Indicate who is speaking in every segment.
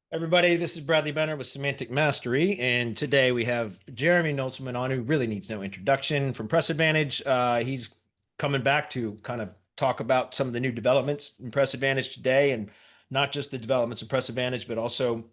Speaker 1: Everybody, this is Bradley Benner with Semantic Mastery, and today we have Jeremy Noltzman on, who really needs no introduction from Press Advantage. He's coming back to kind of talk about some of the new developments in Press Advantage today, and not just the developments in Press Advantage, but also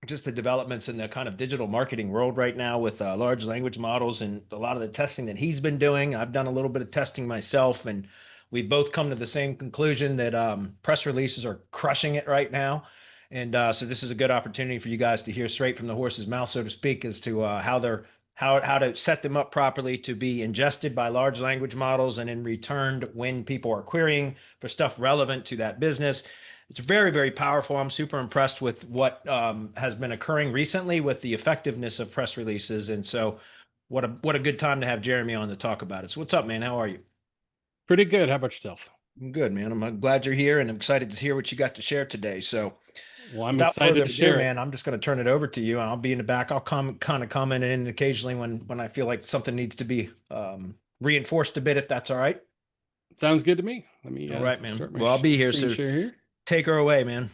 Speaker 1: just the developments in the kind of digital marketing world right now with large language models and a lot of the testing that he's been doing. I've done a little bit of testing myself, and we've both come to the same conclusion that press releases are crushing it right now. And so this is a good opportunity for you guys to hear straight from the horse's mouth, so to speak, as to how to set them up properly to be ingested by large language models and then returned when people are querying for stuff relevant to that business. It's very, very powerful. I'm super impressed with what has been occurring recently with the effectiveness of press releases. And so, what a good time to have Jeremy on to talk about it. So, what's up, man? How are you?
Speaker 2: Pretty good. How about yourself?
Speaker 1: I'm good, man. I'm glad you're here, and I'm excited to hear what you got to share today. So,
Speaker 2: Well, I'm
Speaker 1: without further
Speaker 2: excited to
Speaker 1: ado,
Speaker 2: share it.
Speaker 1: man, I'm just going to turn it over to you. I'll be in the back. I'll kind of comment in occasionally when I feel like something needs to be reinforced a bit, if that's all right.
Speaker 2: Sounds good to me. Let me
Speaker 1: All right, man.
Speaker 2: start my
Speaker 1: Well, I'll be here,
Speaker 2: screen
Speaker 1: so
Speaker 2: share here.
Speaker 1: take her away, man.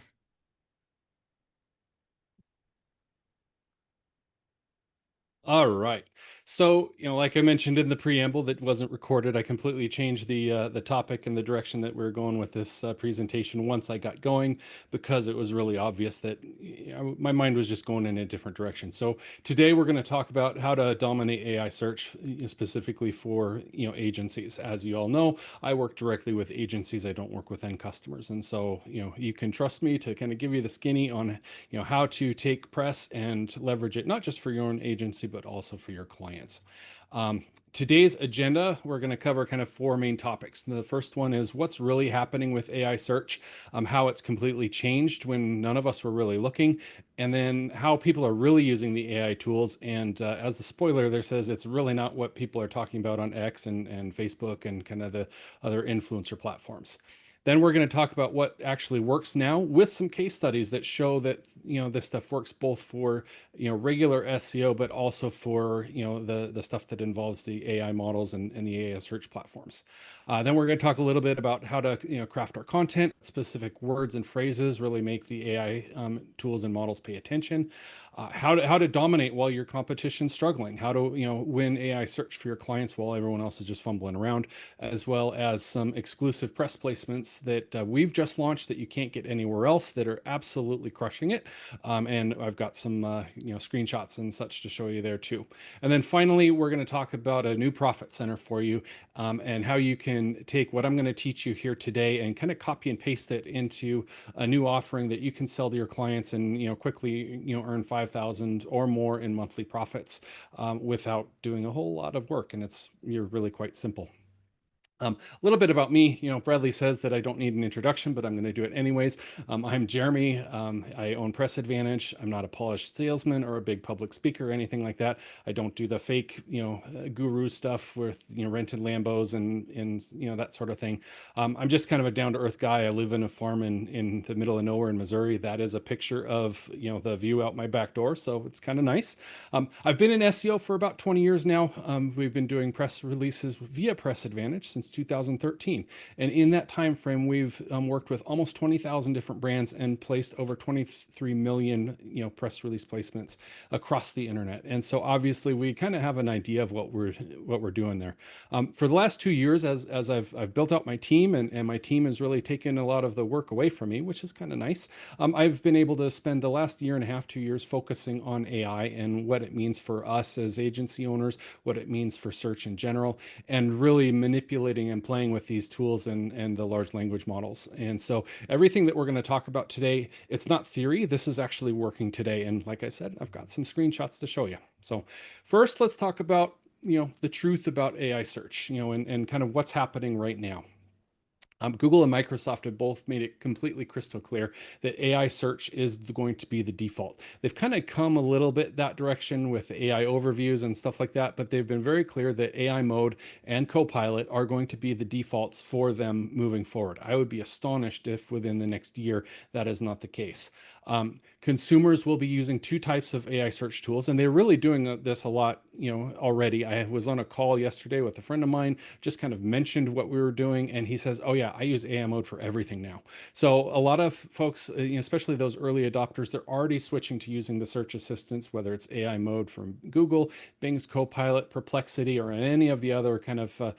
Speaker 2: All right. So, like I mentioned in the preamble that wasn't recorded, I completely changed the topic and the direction that we are going with this presentation once I got going, because it was really obvious that my mind was just going in a different direction. So today we're going to talk about how to dominate AI search, specifically for agencies. As you all know, I work directly with agencies. I don't work with end customers, and so you can trust me to kind of give you the skinny on how to take press and leverage it, not just for your own agency, but also for your clients. Today's agenda, we're going to cover kind of four main topics. The first one is what's really happening with AI search, how it's completely changed when none of us were really looking, and then how people are really using the AI tools. And as the spoiler there says, it's really not what people are talking about on X and Facebook and kind of the other influencer platforms. Then we're going to talk about what actually works now with some case studies that show that this stuff works both for regular SEO, but also for the stuff that involves the AI models and the AI search platforms. Then we're going to talk a little bit about how to craft our content, specific words and phrases really make the AI tools and models pay attention. How to dominate while your competition's struggling. How to win AI search for your clients while everyone else is just fumbling around, as well as some exclusive press placements that we've just launched that you can't get anywhere else that are absolutely crushing it. And I've got some screenshots and such to show you there too. And then finally, we're going to talk about a new profit center for you, and how you can take what I'm going to teach you here today and kind of copy and paste it into a new offering that you can sell to your clients and quickly earn 5,000 or more in monthly profits, without doing a whole lot of work. And you're really quite simple. A little bit about me. Bradley says that I don't need an introduction, but I'm going to do it anyways. I'm Jeremy. I own Press Advantage. I'm not a polished salesman or a big public speaker or anything like that. I don't do the fake, guru stuff with, rented Lambos and that sort of thing. I'm just kind of a down to earth guy. I live in a farm in the middle of nowhere in Missouri. That is a picture of, the view out my back door. So it's kind of nice. I've been in SEO for about 20 years now. We've been doing press releases via Press Advantage since 2013, and in that time frame, we've worked with almost 20,000 different brands and placed over 23 million press release placements across the internet. And so obviously, we kind of have an idea of what we're doing there. For the last 2 years, as I've built out my team, and my team has really taken a lot of the work away from me, which is kind of nice. I've been able to spend the last year and a half, 2 years focusing on AI and what it means for us as agency owners, what it means for search in general, and really manipulating and playing with these tools and the large language models. And so everything that we're going to talk about today, it's not theory. This is actually working today. And like I said, I've got some screenshots to show you. So first, let's talk about the truth about AI search, and kind of what's happening right now. Google and Microsoft have both made it completely crystal clear that AI search is going to be the default. They've kind of come a little bit that direction with AI overviews and stuff like that, but they've been very clear that AI mode and Copilot are going to be the defaults for them moving forward. I would be astonished if within the next year that is not the case. Consumers will be using two types of AI search tools, and they're really doing this a lot, already. I was on a call yesterday with a friend of mine, just kind of mentioned what we were doing, and he says, "Oh yeah, yeah, I use AI mode for everything now. So a lot of folks, especially those early adopters, they're already switching to using the search assistants, whether it's AI mode from Google, Bing's Copilot, Perplexity, or any of the other kind of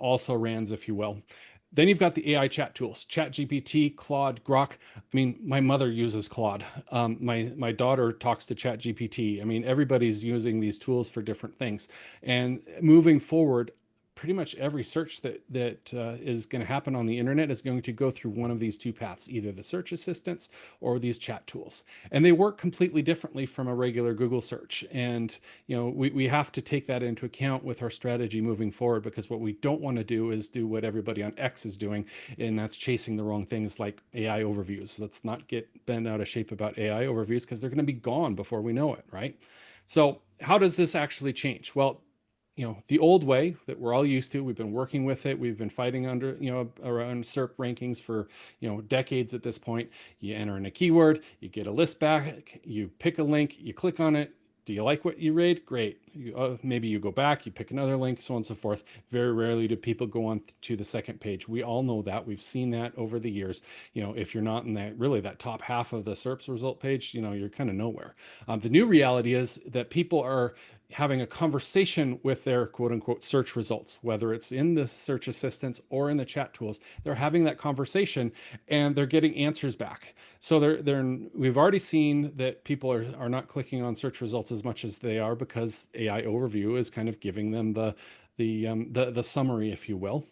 Speaker 2: also rans, if you will. Then you've got the AI chat tools, ChatGPT, Claude, Grok. I mean, my mother uses Claude. My daughter talks to ChatGPT. I mean, everybody's using these tools for different things. And moving forward, pretty much every search that is going to happen on the internet is going to go through one of these two paths, either the search assistants or these chat tools. And they work completely differently from a regular Google search. And we have to take that into account with our strategy moving forward, because what we don't want to do is do what everybody on X is doing, and that's chasing the wrong things like AI overviews. Let's not get bent out of shape about AI overviews, because they're going to be gone before we know it, right? So how does this actually change? Well, the old way that we're all used to, we've been working with it, we've been fighting under, around SERP rankings for, decades at this point. You enter in a keyword, you get a list back, you pick a link, you click on it. Do you like what you read? Great. Maybe you go back, you pick another link, so on and so forth. Very rarely do people go on to the second page. We all know that. We've seen that over the years. If you're not in that top half of the SERPs result page, you're kind of nowhere. The new reality is that people are having a conversation with their quote unquote search results, whether it's in the search assistants or in the chat tools. They're having that conversation and they're getting answers back. So we've already seen that people are not clicking on search results as much as they are, because AI overview is kind of giving them the summary, if you will.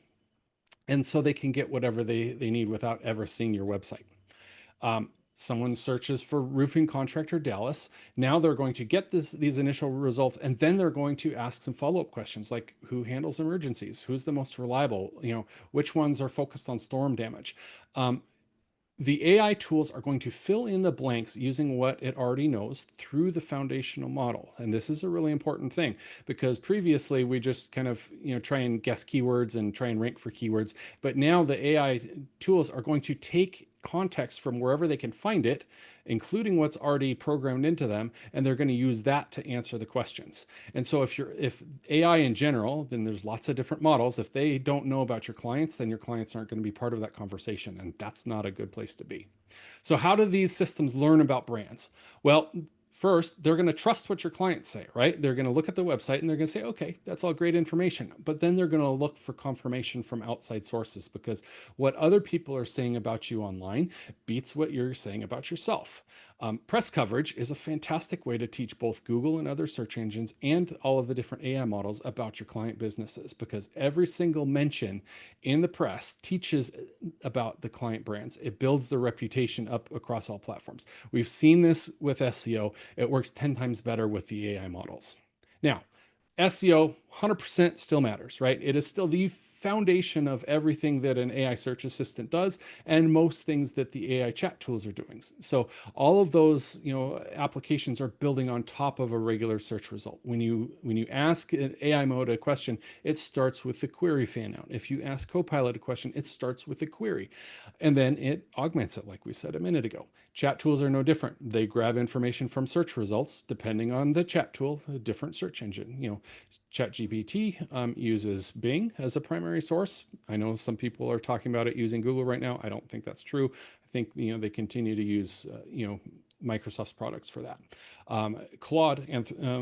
Speaker 2: And so they can get whatever they need without ever seeing your website. Someone searches for roofing contractor Dallas. Now they're going to get these initial results, and then they're going to ask some follow-up questions like, who handles emergencies? Who's the most reliable? Which ones are focused on storm damage? The AI tools are going to fill in the blanks using what it already knows through the foundational model. And this is a really important thing, because previously we just kind of, try and guess keywords and try and rank for keywords. But now the AI tools are going to take context from wherever they can find it, including what's already programmed into them, and they're going to use that to answer the questions. And so if AI in general, then there's lots of different models. If they don't know about your clients, then your clients aren't going to be part of that conversation, and that's not a good place to be. So how do these systems learn about brands? Well, first, they're going to trust what your clients say, right? They're going to look at the website and they're going to say, okay, that's all great information. But then they're going to look for confirmation from outside sources, because what other people are saying about you online beats what you're saying about yourself. Press coverage is a fantastic way to teach both Google and other search engines and all of the different AI models about your client businesses, because every single mention in the press teaches about the client brands. It builds their reputation up across all platforms. We've seen this with SEO. It works 10 times better with the AI models. Now, SEO 100% still matters, right? It is still the foundation of everything that an AI search assistant does, and most things that the AI chat tools are doing. So all of those, applications are building on top of a regular search result. When you ask an AI mode a question, it starts with the query fan out. If you ask Copilot a question, it starts with the query, and then it augments it, like we said a minute ago. Chat tools are no different. They grab information from search results, depending on the chat tool, a different search engine. ChatGPT uses Bing as a primary source. I know some people are talking about it using Google right now. I don't think that's true. I think they continue to use Microsoft's products for that. Claude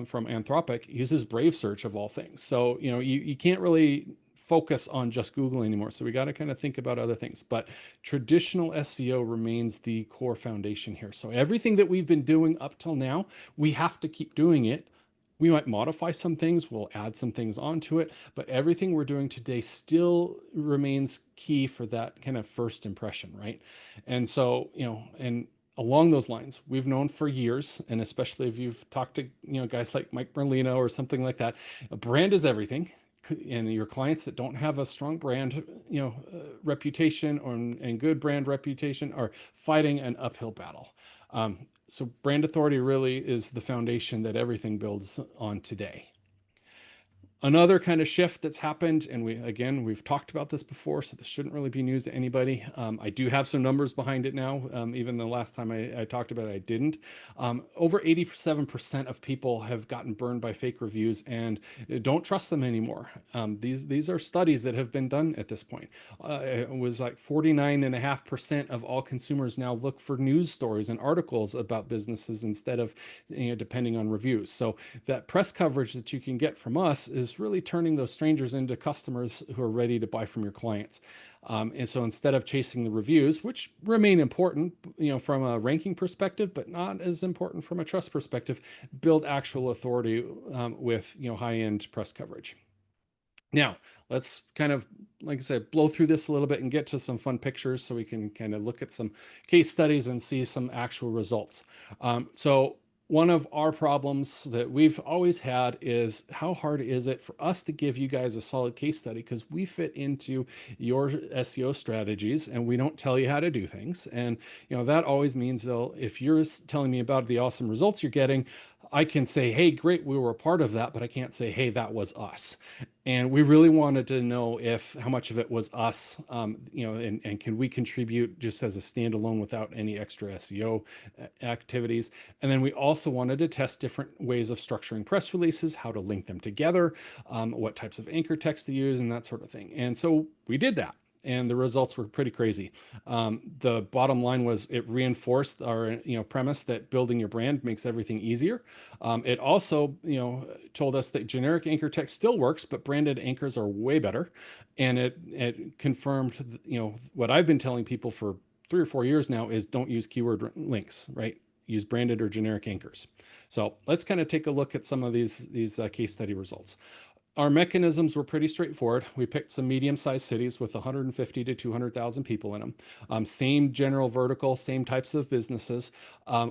Speaker 2: from Anthropic uses Brave Search of all things. So you can't really focus on just Google anymore. So we got to kind of think about other things. But traditional SEO remains the core foundation here. So everything that we've been doing up till now, we have to keep doing it. We might modify some things, we'll add some things onto it, but everything we're doing today still remains key for that kind of first impression, right? And so, and along those lines, we've known for years, and especially if you've talked to, guys like Mike Merlino or something like that, a brand is everything. And your clients that don't have a strong brand, reputation and good brand reputation are fighting an uphill battle. So brand authority really is the foundation that everything builds on today. Another kind of shift that's happened, and we've talked about this before, so this shouldn't really be news to anybody. I do have some numbers behind it now. Even the last time I talked about it, I didn't. Over 87% of people have gotten burned by fake reviews and don't trust them anymore. These are studies that have been done at this point. It was like 49.5% of all consumers now look for news stories and articles about businesses instead of depending on reviews. So that press coverage that you can get from us is really turning those strangers into customers who are ready to buy from your clients. And so instead of chasing the reviews, which remain important, from a ranking perspective, but not as important from a trust perspective, build actual authority with high-end press coverage. Now, let's kind of, like I said, blow through this a little bit and get to some fun pictures so we can kind of look at some case studies and see some actual results. So one of our problems that we've always had is how hard is it for us to give you guys a solid case study, because we fit into your SEO strategies and we don't tell you how to do things. And that always means, though, if you're telling me about the awesome results you're getting, I can say, hey, great, we were a part of that, but I can't say, hey, that was us. And we really wanted to know if how much of it was us, and can we contribute just as a standalone without any extra SEO activities. And then we also wanted to test different ways of structuring press releases, how to link them together, what types of anchor text to use, and that sort of thing. And so we did that, and the results were pretty crazy. The bottom line was it reinforced our premise that building your brand makes everything easier. It also told us that generic anchor text still works, but branded anchors are way better. And it confirmed what I've been telling people for 3 or 4 years now is don't use keyword links, right? Use branded or generic anchors. So let's kind of take a look at some of these case study results. Our mechanisms were pretty straightforward. We picked some medium-sized cities with 150 to 200,000 people in them. Same general vertical, same types of businesses.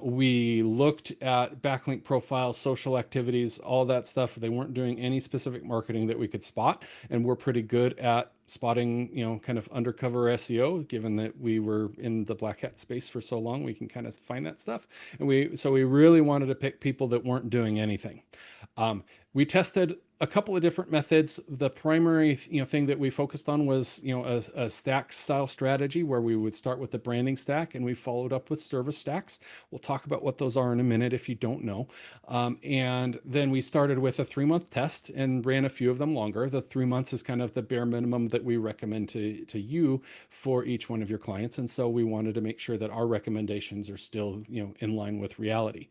Speaker 2: We looked at backlink profiles, social activities, all that stuff. They weren't doing any specific marketing that we could spot, and we're pretty good at spotting, kind of undercover SEO, given that we were in the black hat space for so long, we can kind of find that stuff. And we really wanted to pick people that weren't doing anything. We tested a couple of different methods. The primary thing that we focused on was a stack style strategy where we would start with the branding stack and we followed up with service stacks. We'll talk about what those are in a minute if you don't know. And then we started with a 3-month test and ran a few of them longer. The 3 months is kind of the bare minimum that we recommend to you for each one of your clients. And so we wanted to make sure that our recommendations are still in line with reality.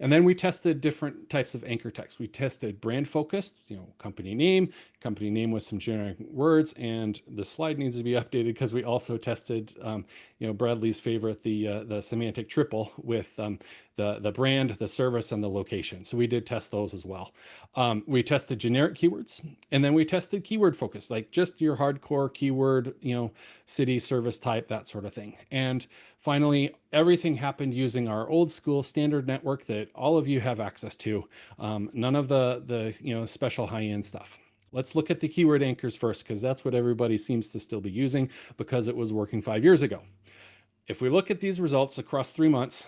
Speaker 2: And then we tested different types of anchor text. We tested brand focused, company name with some generic words, and the slide needs to be updated because we also tested, Bradley's favorite, the semantic triple with the brand, the service, and the location. So we did test those as well. We tested generic keywords, and then we tested keyword focus, like just your hardcore keyword, city, service type, that sort of thing. And finally, everything happened using our old school standard network that all of you have access to. None of the special high-end stuff. Let's look at the keyword anchors first, because that's what everybody seems to still be using because it was working 5 years ago. If we look at these results across 3 months,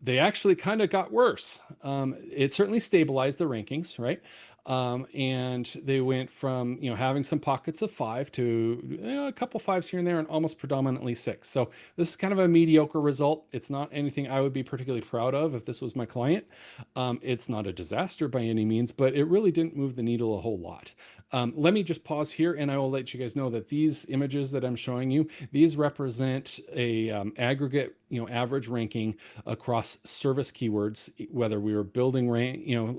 Speaker 2: they actually kind of got worse. It certainly stabilized the rankings, right? And they went from having some pockets of 5 to a couple 5s here and there, and almost predominantly 6. So this is kind of a mediocre result. It's not anything I would be particularly proud of if this was my client. It's not a disaster by any means, but it really didn't move the needle a whole lot. Let me just pause here, and I will let you guys know that these images that I'm showing you, these represent a aggregate average ranking across service keywords, whether we were building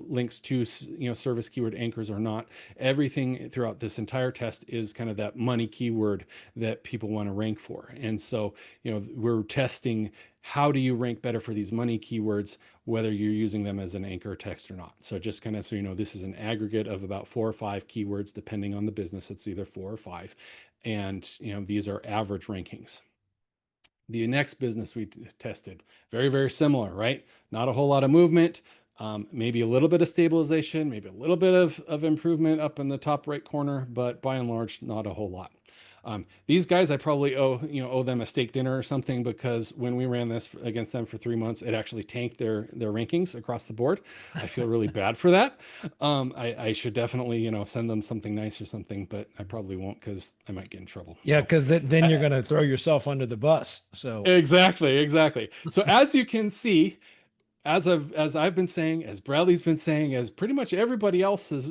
Speaker 2: links to service keyword anchors or not. Everything throughout this entire test is kind of that money keyword that people want to rank for. And so we're testing how do you rank better for these money keywords, whether you're using them as an anchor text or not. So just kind of so this is an aggregate of about 4 or 5 keywords, depending on the business. It's either 4 or 5, and these are average rankings. The next business we tested, very, very similar, right? Not a whole lot of movement, maybe a little bit of stabilization, maybe a little bit of improvement up in the top right corner, but by and large, not a whole lot. These guys, I probably owe them a steak dinner or something, because when we ran this against them for 3 months, it actually tanked their rankings across the board. I feel really bad for that. I should definitely send them something nice or something, but I probably won't because I might get in trouble.
Speaker 1: Yeah,
Speaker 2: So
Speaker 1: because then you're
Speaker 2: uh,
Speaker 1: going to throw yourself under the bus. So
Speaker 2: exactly. So as you can see, as I've been saying, as Bradley's been saying, as pretty much everybody else has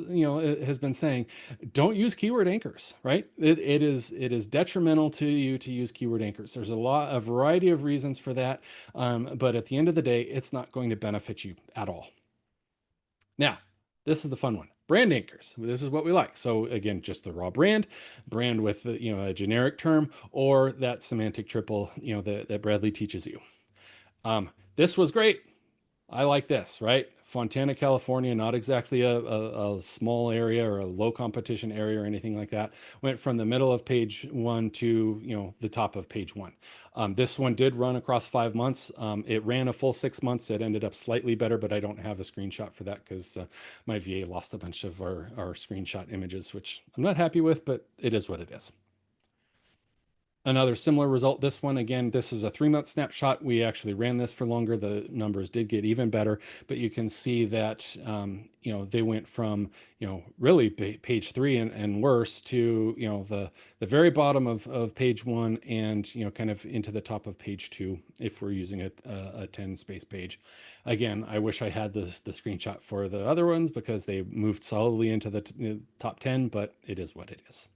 Speaker 2: been saying, don't use keyword anchors, right? It is detrimental to you to use keyword anchors. There's a variety of reasons for that, but at the end of the day, it's not going to benefit you at all. Now, this is the fun one. Brand anchors. This is what we like. So again, just the raw brand with a generic term, or that semantic triple that Bradley teaches you. This was great. I like this, right? Fontana, California, not exactly a small area or a low competition area or anything like that. Went from the middle of page one to, the top of page one. This one did run across 5 months. It ran a full 6 months. It ended up slightly better, but I don't have a screenshot for that because my VA lost a bunch of our screenshot images, which I'm not happy with, but it is what it is. Another similar result. This one, again, this is a 3 month snapshot. We actually ran this for longer. The numbers did get even better, but you can see that, they went from, really page three and worse to, the very bottom of page one and, kind of into the top of page two, if we're using a 10 space page. Again, I wish I had the screenshot for the other ones because they moved solidly into the top 10, but it is what it is.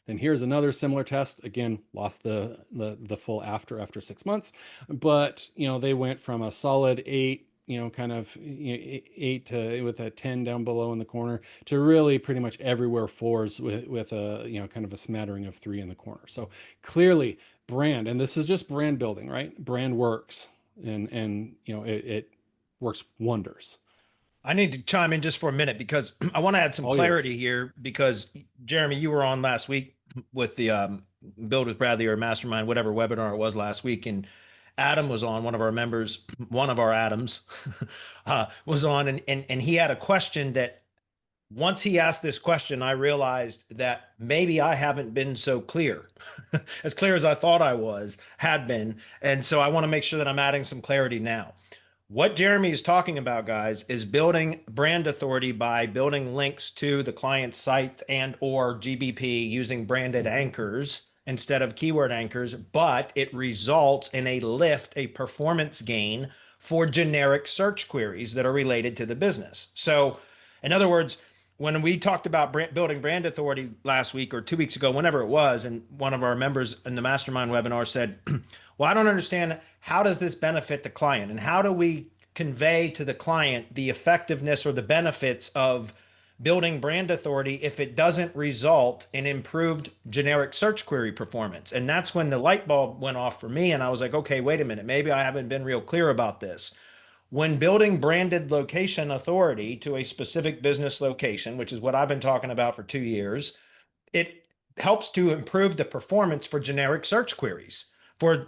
Speaker 2: Then here's another similar test. Again, lost the full after 6 months, but they went from a solid 8, kind of 8 to with a 10 down below in the corner to really pretty much everywhere fours with a kind of a smattering of 3 in the corner. So clearly brand, and this is just brand building, right? Brand works, and it works wonders.
Speaker 1: I need to chime in just for a minute because I want to add some
Speaker 2: All yours.
Speaker 1: clarity here because Jeremy, you were on last week with the Build with Bradley or Mastermind, whatever webinar it was last week, and Adam was on, one of our members, one of our Adams, was on, and he had a question that once he asked this question, I realized that maybe I haven't been so clear, as clear as I thought I had been. And so I want to make sure that I'm adding some clarity now. What Jeremy is talking about, guys, is building brand authority by building links to the client's site and or GBP using branded anchors instead of keyword anchors, but it results in a lift, a performance gain for generic search queries that are related to the business. So, in other words, when we talked about building brand authority last week or 2 weeks ago, whenever it was, and one of our members in the mastermind webinar said, well, I don't understand, how does this benefit the client? And how do we convey to the client the effectiveness or the benefits of building brand authority if it doesn't result in improved generic search query performance? And that's when the light bulb went off for me. And I was like, okay, wait a minute, maybe I haven't been real clear about this. When building branded location authority to a specific business location, which is what I've been talking about for 2 years, it helps to improve the performance for generic search queries. For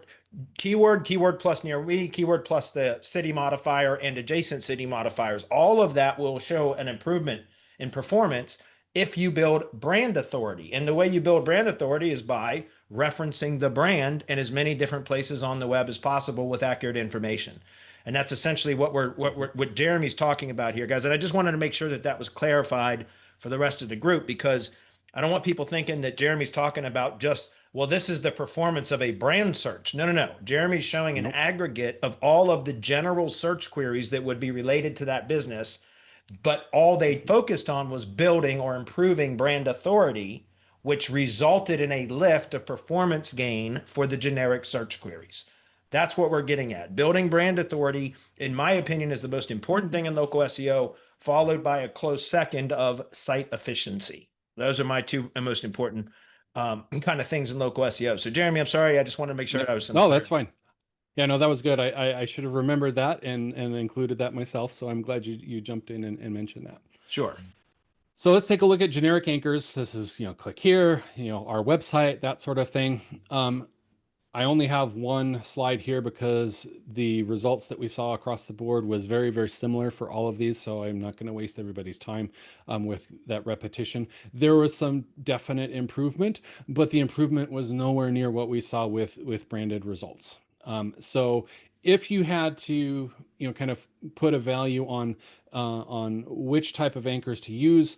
Speaker 1: keyword plus near we, keyword plus the city modifier and adjacent city modifiers, all of that will show an improvement in performance if you build brand authority. And the way you build brand authority is by referencing the brand in as many different places on the web as possible with accurate information. And that's essentially what Jeremy's talking about here, guys. And I just wanted to make sure that that was clarified for the rest of the group, because I don't want people thinking that Jeremy's talking about just, well, this is the performance of a brand search. No. Jeremy's showing an
Speaker 2: Nope.
Speaker 1: aggregate of all of the general search queries that would be related to that business, but all they focused on was building or improving brand authority, which resulted in a lift of performance gain for the generic search queries. That's what we're getting at. Building brand authority, in my opinion, is the most important thing in local SEO, followed by a close second of site efficiency. Those are my two most important kind of things in local SEO. So, Jeremy, I'm sorry. I just want to make sure
Speaker 2: Yep.
Speaker 1: I was some
Speaker 2: No,
Speaker 1: clear.
Speaker 2: that's fine. Yeah, no, that was good. I should have remembered that and included that myself. So I'm glad you jumped in and mentioned that.
Speaker 1: Sure.
Speaker 2: So let's take a look at generic anchors. This is, click here, our website, that sort of thing. I only have one slide here because the results that we saw across the board was very, very similar for all of these. So I'm not going to waste everybody's time with that repetition. There was some definite improvement, but the improvement was nowhere near what we saw with branded results. So if you had to, kind of put a value on which type of anchors to use,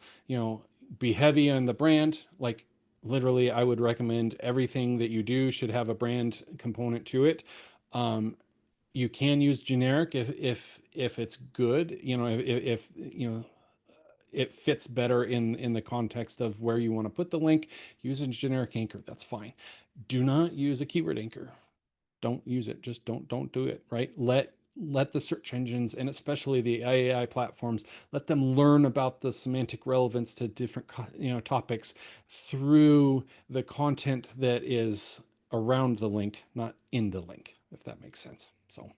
Speaker 2: be heavy on the brand, like literally I would recommend everything that you do should have a brand component to it. um, you can use generic if it's good, if it fits better in the context of where you want to put the link. Use a generic anchor, that's fine. Do not use a keyword anchor. Don't use it. Just don't do it, right? Let the search engines, and especially the AI platforms, let them learn about the semantic relevance to different topics through the content that is around the link, not in the link, if that makes sense. So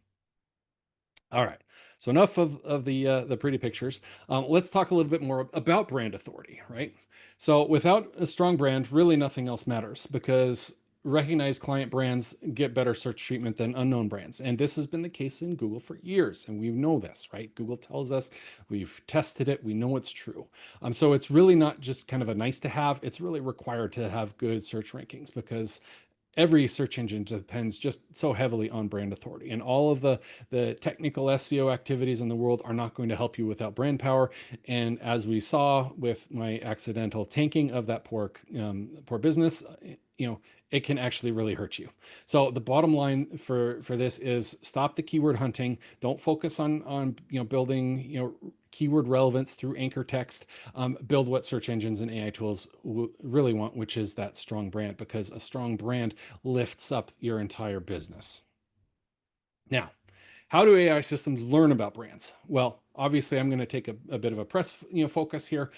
Speaker 2: all right. So enough of the pretty pictures. Let's talk a little bit more about brand authority, right? So without a strong brand, really nothing else matters, because recognized client brands get better search treatment than unknown brands. And this has been the case in Google for years. And we know this, right? Google tells us, we've tested it, we know it's true. So it's really not just kind of a nice to have, it's really required to have good search rankings, because every search engine depends just so heavily on brand authority, and all of the technical SEO activities in the world are not going to help you without brand power. And as we saw with my accidental tanking of that poor business, it can actually really hurt you. So the bottom line for this is stop the keyword hunting. Don't focus on building keyword relevance through anchor text. Build what search engines and AI tools really want, which is that strong brand, because a strong brand lifts up your entire business. Now, how do AI systems learn about brands? Well, obviously, I'm going to take a bit of a press focus here.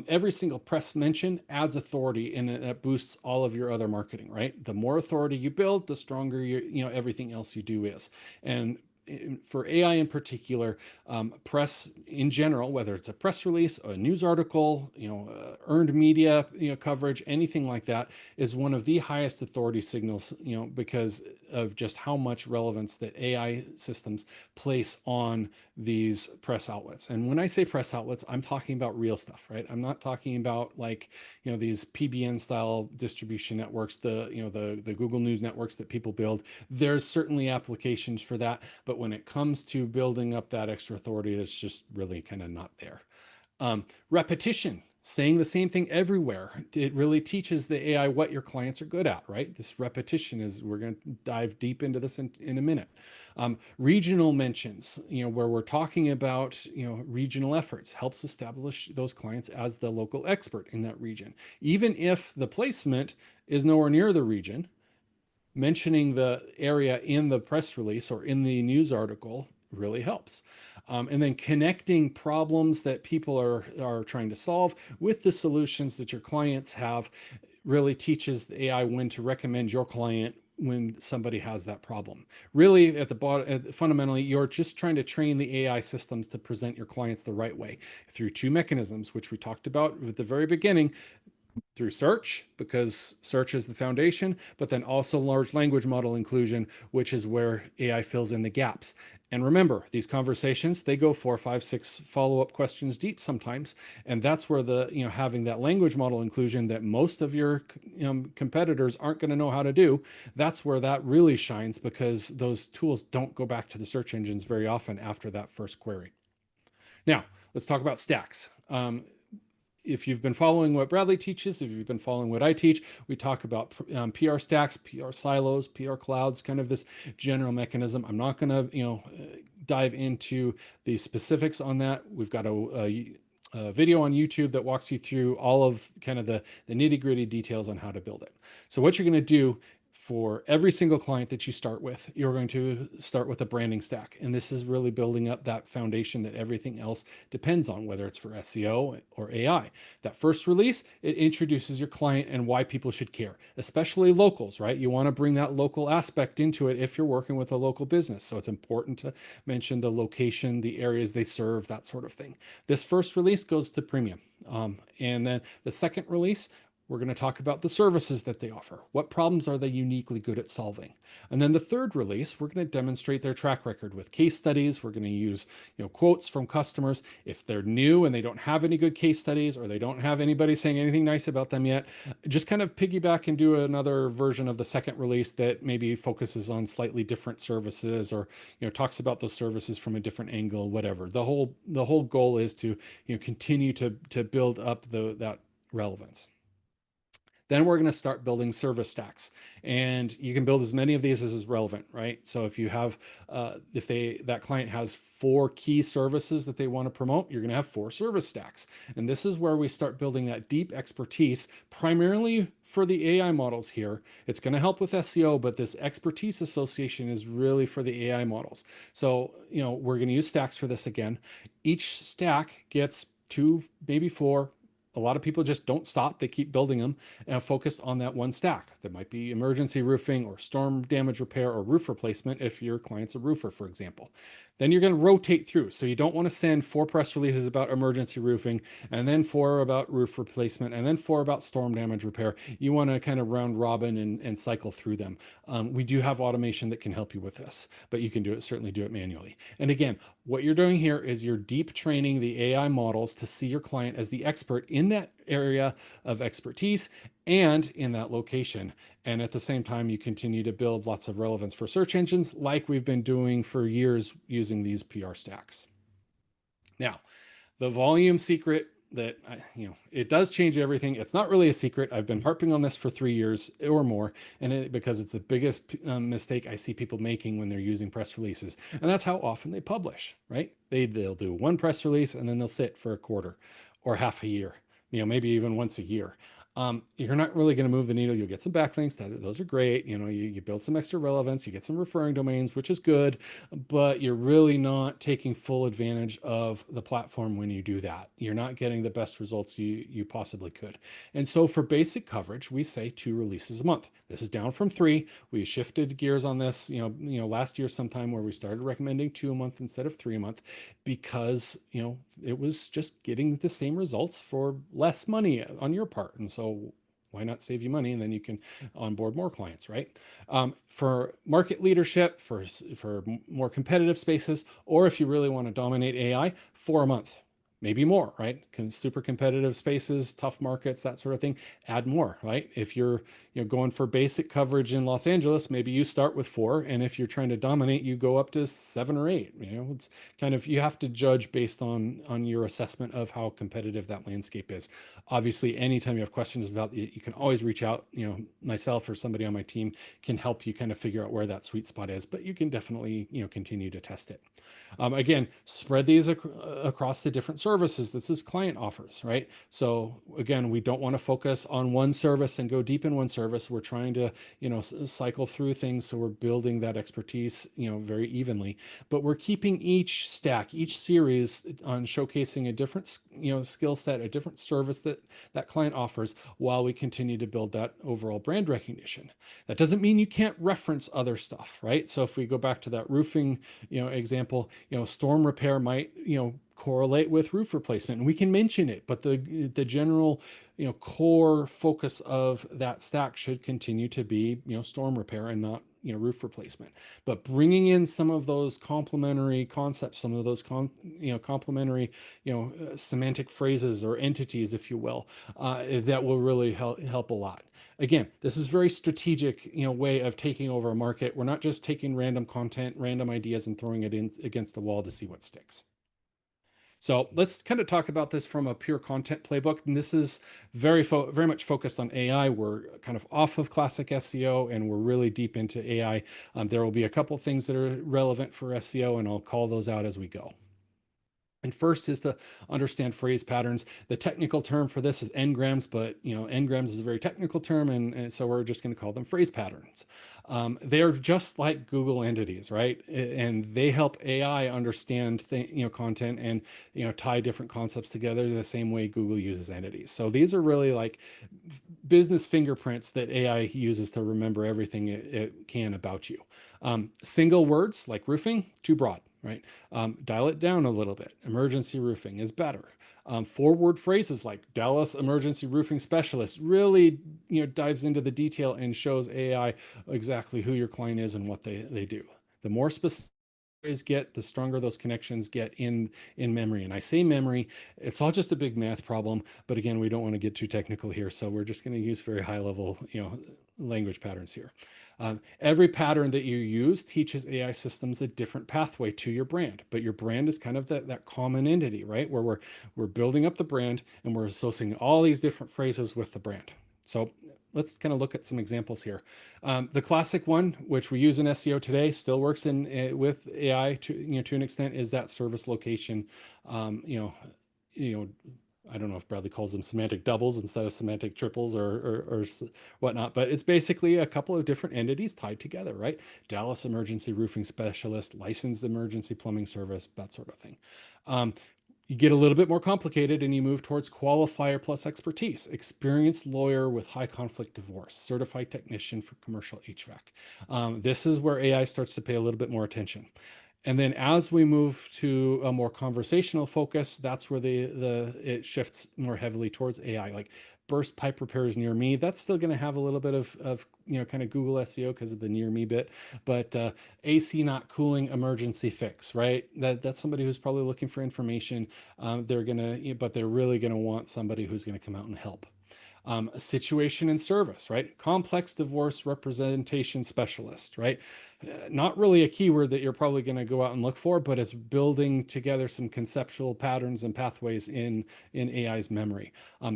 Speaker 2: Every single press mention adds authority, and that boosts all of your other marketing. Right? The more authority you build, the stronger everything else you do is. And for AI in particular, press in general, whether it's a press release, a news article, earned media, coverage, anything like that, is one of the highest authority signals, because of just how much relevance that AI systems place on these press outlets. And when I say press outlets, I'm talking about real stuff, right? I'm not talking about like, these PBN style distribution networks, the Google News networks that people build. There's certainly applications for that, but when it comes to building up that extra authority, it's just really kind of not there. Repetition, saying the same thing everywhere. It really teaches the AI what your clients are good at, right? This repetition is, we're going to dive deep into this in a minute. Regional mentions, where we're talking about, regional efforts, helps establish those clients as the local expert in that region. Even if the placement is nowhere near the region, mentioning the area in the press release or in the news article really helps. And then connecting problems that people are trying to solve with the solutions that your clients have really teaches the AI when to recommend your client when somebody has that problem. Really, at the bottom, fundamentally, you're just trying to train the AI systems to present your clients the right way through two mechanisms, which we talked about at the very beginning: through search, because search is the foundation, but then also large language model inclusion, which is where AI fills in the gaps. And remember, these conversations, they go 4, 5, 6 follow-up questions deep sometimes. And that's where having that language model inclusion that most of your competitors aren't going to know how to do, that's where that really shines, because those tools don't go back to the search engines very often after that first query. Now, let's talk about stacks. If you've been following what Bradley teaches, if you've been following what I teach, we talk about PR stacks, PR silos, PR clouds, kind of this general mechanism. I'm not going to, dive into the specifics on that. We've got a video on YouTube that walks you through all of kind of the nitty gritty details on how to build it. So what you're going to do for every single client that you start with, you're going to start with a branding stack. And this is really building up that foundation that everything else depends on, whether it's for SEO or AI. That first release, it introduces your client and why people should care, especially locals, right? You want to bring that local aspect into it if you're working with a local business. So it's important to mention the location, the areas they serve, that sort of thing. This first release goes to premium. And then the second release, We're going to talk about the services that they offer. What problems are they uniquely good at solving? And then the third release, we're going to demonstrate their track record with case studies. We're going to use, quotes from customers. If they're new and they don't have any good case studies, or they don't have anybody saying anything nice about them yet, just kind of piggyback and do another version of the second release that maybe focuses on slightly different services, or talks about those services from a different angle, whatever. The whole goal is to continue to build up that relevance. Then we're going to start building service stacks, and you can build as many of these as is relevant, right? So if you have, if that client has 4 key services that they want to promote, you're going to have 4 service stacks. And this is where we start building that deep expertise, primarily for the AI models here. It's going to help with SEO, but this expertise association is really for the AI models. So, we're going to use stacks for this again. Each stack gets 2, maybe 4. A lot of people just don't stop. They keep building them and focus on that one stack. That might be emergency roofing or storm damage repair or roof replacement if your client's a roofer, for example. Then you're going to rotate through. So you don't want to send 4 press releases about emergency roofing, and then 4 about roof replacement, and then 4 about storm damage repair. You want to kind of round robin and cycle through them. We do have automation that can help you with this, but you can certainly do it manually. And again, what you're doing here is you're deep training the AI models to see your client as the expert in that area of expertise and in that location. And at the same time, you continue to build lots of relevance for search engines, like we've been doing for years using these PR stacks. Now, the volume secret that it does change everything. It's not really a secret. I've been harping on this for 3 years or more, and because it's the biggest mistake I see people making when they're using press releases, and that's how often they publish. Right? They'll do one press release and then they'll sit for a quarter or half a year. Maybe even once a year. You're not really going to move the needle. You'll get some backlinks. Those are great. You build some extra relevance. You get some referring domains, which is good, but you're really not taking full advantage of the platform when you do that. You're not getting the best results you possibly could. And so for basic coverage, we say 2 releases a month. This is down from 3. We shifted gears on this, last year sometime, where we started recommending 2 a month instead of 3 a month, because it was just getting the same results for less money on your part. And so why not save you money, and then you can onboard more clients, right? For market leadership, for more competitive spaces, or if you really want to dominate AI, 4 a month. Maybe more, right? Super competitive spaces, tough markets, that sort of thing, add more, right? If you're going for basic coverage in Los Angeles, maybe you start with 4, and if you're trying to dominate, you go up to 7 or 8. It's kind of, you have to judge based on your assessment of how competitive that landscape is. Obviously, anytime you have questions about it, you can always reach out. Myself or somebody on my team can help you kind of figure out where that sweet spot is, but you can definitely continue to test it. Again, spread these across the different services that this client offers, right? So again, we don't want to focus on one service and go deep in one service. We're trying to, cycle through things. So we're building that expertise, very evenly, but we're keeping each stack, each series on showcasing a different, skill set, a different service that client offers, while we continue to build that overall brand recognition. That doesn't mean you can't reference other stuff, right? So if we go back to that roofing, example, storm repair might, correlate with roof replacement, and we can mention it, but the general, core focus of that stack should continue to be, storm repair, and not, roof replacement. But bringing in some of those complementary concepts, some of those complementary, semantic phrases or entities, if you will, that will really help a lot. Again, this is very strategic, way of taking over a market. We're not just taking random content, random ideas, and throwing it in against the wall to see what sticks. So let's kind of talk about this from a pure content playbook. And this is very much focused on AI. We're kind of off of classic SEO, and we're really deep into AI. There will be a couple things that are relevant for SEO, and I'll call those out as we go. And first is to understand phrase patterns. The technical term for this is n-grams, but n-grams is a very technical term, and so we're just going to call them phrase patterns. They're just like Google entities, right? And they help AI understand content and tie different concepts together the same way Google uses entities. So these are really like business fingerprints that AI uses to remember everything it can about you. Single words like roofing, too broad. right? Dial it down a little bit. Emergency roofing is better. Forward phrases like Dallas emergency roofing specialist really, dives into the detail and shows AI exactly who your client is and what they do. The more specific get, the stronger those connections get in memory. And I say memory, it's all just a big math problem, but again, we don't want to get too technical here, so we're just going to use very high level, language patterns here. Every pattern that you use teaches AI systems a different pathway to your brand, but your brand is kind of that common entity, right? Where we're building up the brand and we're associating all these different phrases with the brand. So let's kind of look at some examples here. The classic one, which we use in SEO today, still works in with AI to an extent, is that service location. Um, you know, you know, I don't know if Bradley calls them semantic doubles instead of semantic triples or whatnot, but it's basically a couple of different entities tied together, right? Dallas emergency roofing specialist, licensed emergency plumbing service, that sort of thing. You get a little bit more complicated and you move towards qualifier plus expertise, experienced lawyer with high conflict divorce, certified technician for commercial HVAC. This is where AI starts to pay a little bit more attention. And then as we move to a more conversational focus, that's where it shifts more heavily towards AI. Like burst pipe repairs near me, that's still going to have a little bit of kind of Google SEO because of the near me bit, but AC not cooling emergency fix, right? That's somebody who's probably looking for information. But they're really gonna want somebody who's gonna come out and help. Situation and service, right? Complex divorce representation specialist, right? Not really a keyword that you're probably going to go out and look for, but it's building together some conceptual patterns and pathways in AI's memory.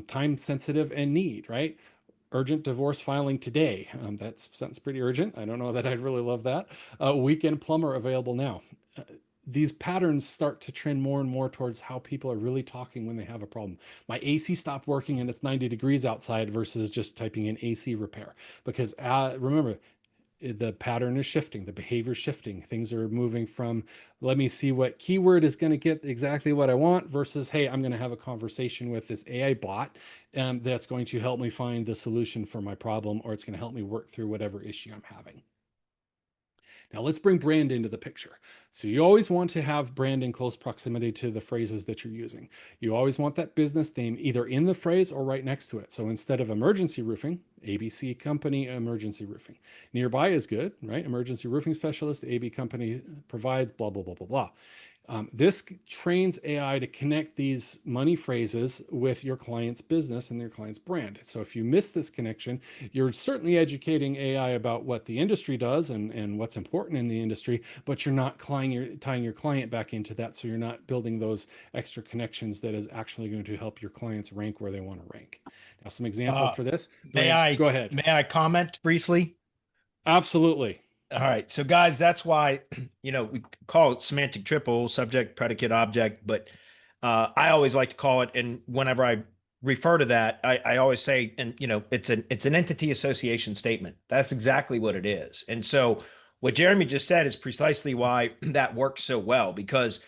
Speaker 2: Time sensitive and need, right? Urgent divorce filing today. That sounds pretty urgent. I don't know that I'd really love that. Weekend plumber available now. These patterns start to trend more and more towards how people are really talking when they have a problem. My AC stopped working and it's 90 degrees outside versus just typing in AC repair. Because remember, the pattern is shifting, the behavior is shifting. Things are moving from let me see what keyword is going to get exactly what I want versus hey, I'm going to have a conversation with this AI bot that's going to help me find the solution for my problem, or it's going to help me work through whatever issue I'm having. Now let's bring brand into the picture. So you always want to have brand in close proximity to the phrases that you're using. You always want that business name either in the phrase or right next to it. So instead of emergency roofing, ABC company emergency roofing. Nearby is good, right? Emergency roofing specialist, AB company provides blah, blah, blah, blah, blah. This trains AI to connect these money phrases with your client's business and their client's brand. So if you miss this connection, you're certainly educating AI about what the industry does and what's important in the industry, but you're not tying your client back into that. So you're not building those extra connections that is actually going to help your clients rank where they want to rank. Now, some examples
Speaker 1: Uh,
Speaker 2: for this.
Speaker 1: may
Speaker 2: Brand,
Speaker 1: I
Speaker 2: go ahead.
Speaker 1: may I comment briefly?
Speaker 2: Absolutely.
Speaker 1: All right. So guys, that's why, we call it semantic triple, subject, predicate, object, but I always like to call it, and whenever I refer to that, I always say, and it's an entity association statement. That's exactly what it is. And so what Jeremy just said is precisely why that works so well, because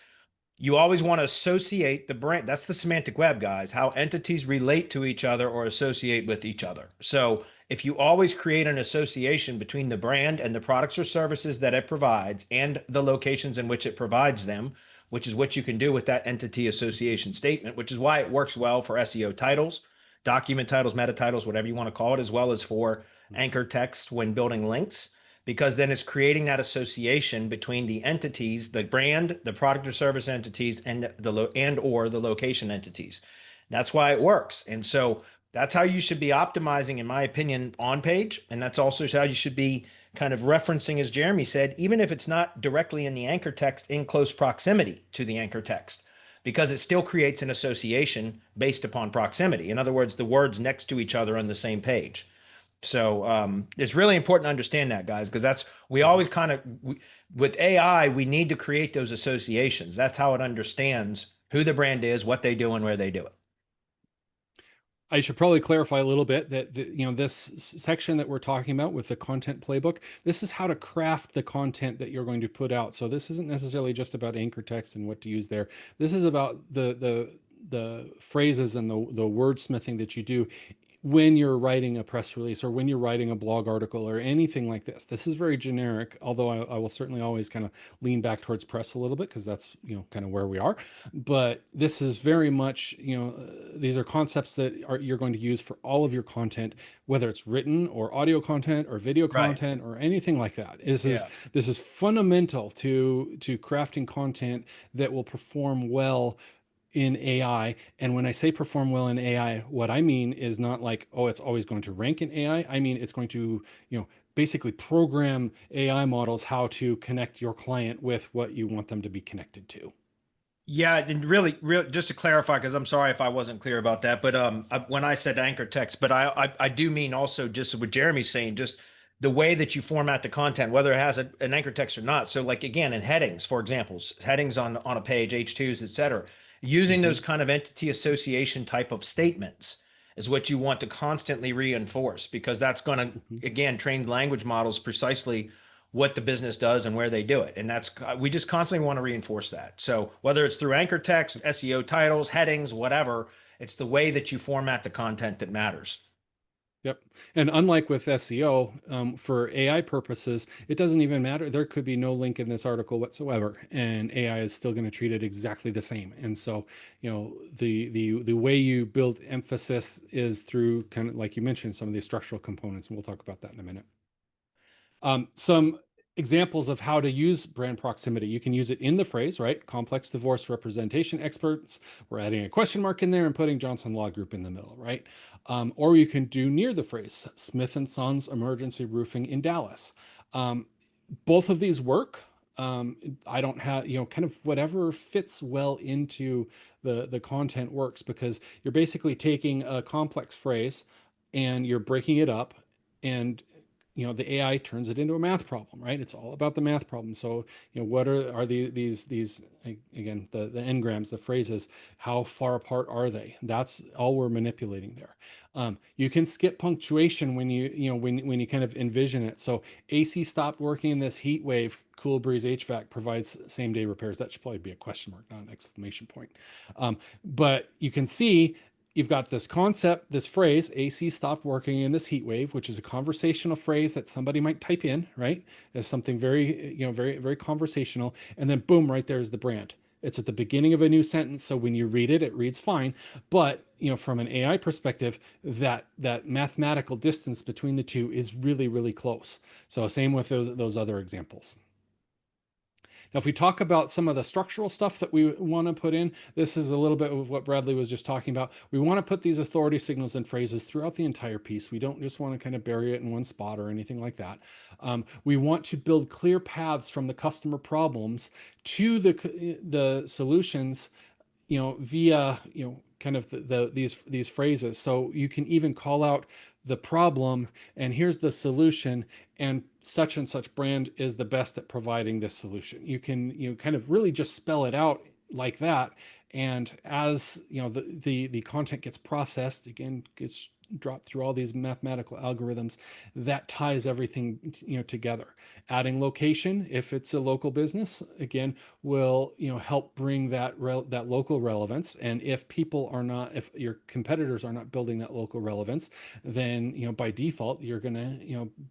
Speaker 1: you always want to associate the brand. That's the semantic web, guys, how entities relate to each other or associate with each other. So if you always create an association between the brand and the products or services that it provides and the locations in which it provides them, which is what you can do with that entity association statement, which is why it works well for SEO titles, document titles, meta titles, whatever you want to call it, as well as for anchor text when building links, because then it's creating that association between the entities, the brand, the product or service entities, and the location entities. That's why it works. And so that's how you should be optimizing, in my opinion, on page. And that's also how you should be kind of referencing, as Jeremy said, even if it's not directly in the anchor text, in close proximity to the anchor text, because it still creates an association based upon proximity. In other words, the words next to each other on the same page. So it's really important to understand that, guys, because we always kind of, with AI, we need to create those associations. That's how it understands who the brand is, what they do, and where they do it.
Speaker 2: I should probably clarify a little bit that this section that we're talking about with the content playbook, this is how to craft the content that you're going to put out. So this isn't necessarily just about anchor text and what to use there. This is about the phrases and the wordsmithing that you do when you're writing a press release or when you're writing a blog article or anything like this. This is very generic, although I will certainly always kind of lean back towards press a little bit because that's, kind of where we are. But this is very much, these are concepts that you're going to use for all of your content, whether it's written or audio content or video
Speaker 1: Right.
Speaker 2: content or anything like that.
Speaker 1: Yeah.
Speaker 2: This is fundamental to crafting content that will perform well in AI. And when I say perform well in AI, what I mean is not like, oh, it's always going to rank in AI. I mean, it's going to, basically program AI models how to connect your client with what you want them to be connected to.
Speaker 1: Yeah, and really, just to clarify, because I'm sorry if I wasn't clear about that, but when I said anchor text, but I do mean also just what Jeremy's saying, just the way that you format the content, whether it has an anchor text or not. So, like again, in headings, for examples, headings on a page, H2s, etc., using
Speaker 2: Mm-hmm.
Speaker 1: those kind of entity association type of statements is what you want to constantly reinforce because that's going to
Speaker 2: Mm-hmm.
Speaker 1: again train language models precisely what the business does and where they do it. And that's, we just constantly want to reinforce that. So whether it's through anchor text, SEO titles, headings, whatever, it's the way that you format the content that matters.
Speaker 2: Yep. And unlike with SEO, for AI purposes, it doesn't even matter. There could be no link in this article whatsoever, and AI is still going to treat it exactly the same. And so, the way you build emphasis is through, kind of like you mentioned, some of these structural components, and we'll talk about that in a minute. Some examples of how to use brand proximity. You can use it in the phrase, right? Complex divorce representation experts. We're adding a question mark in there and putting Johnson Law Group in the middle, right? Or you can do near the phrase, Smith and Sons Emergency Roofing in Dallas. Um, both of these work. I don't have, kind of whatever fits well into the content works, because you're basically taking a complex phrase and you're breaking it up, and the AI turns it into a math problem, right? It's all about the math problem. So, what are these again, the engrams, the phrases, how far apart are they? That's all we're manipulating there. You can skip punctuation when when you kind of envision it. So AC stopped working in this heat wave. Cool Breeze HVAC provides same day repairs. That should probably be a question mark, not an exclamation point. But you can see you've got this concept, this phrase, AC stopped working in this heat wave, which is a conversational phrase that somebody might type in, right? As something very, very, very conversational. And then boom, right there is the brand. It's at the beginning of a new sentence. So when you read it, it reads fine. But from an AI perspective, that mathematical distance between the two is really, really close. So same with those other examples. Now, if we talk about some of the structural stuff that we want to put in, this is a little bit of what Bradley was just talking about. We want to put these authority signals and phrases throughout the entire piece. We don't just want to kind of bury it in one spot or anything like that. We want to build clear paths from the customer problems to the solutions, via, kind of these phrases. So you can even call out the problem and here's the solution, and such brand is the best at providing this solution. You can, kind of really just spell it out like that. And as the content gets processed, again, gets dropped through all these mathematical algorithms, that ties everything together. Adding location, if it's a local business, again, will help bring that local relevance. And if your competitors are not building that local relevance, then by default you're gonna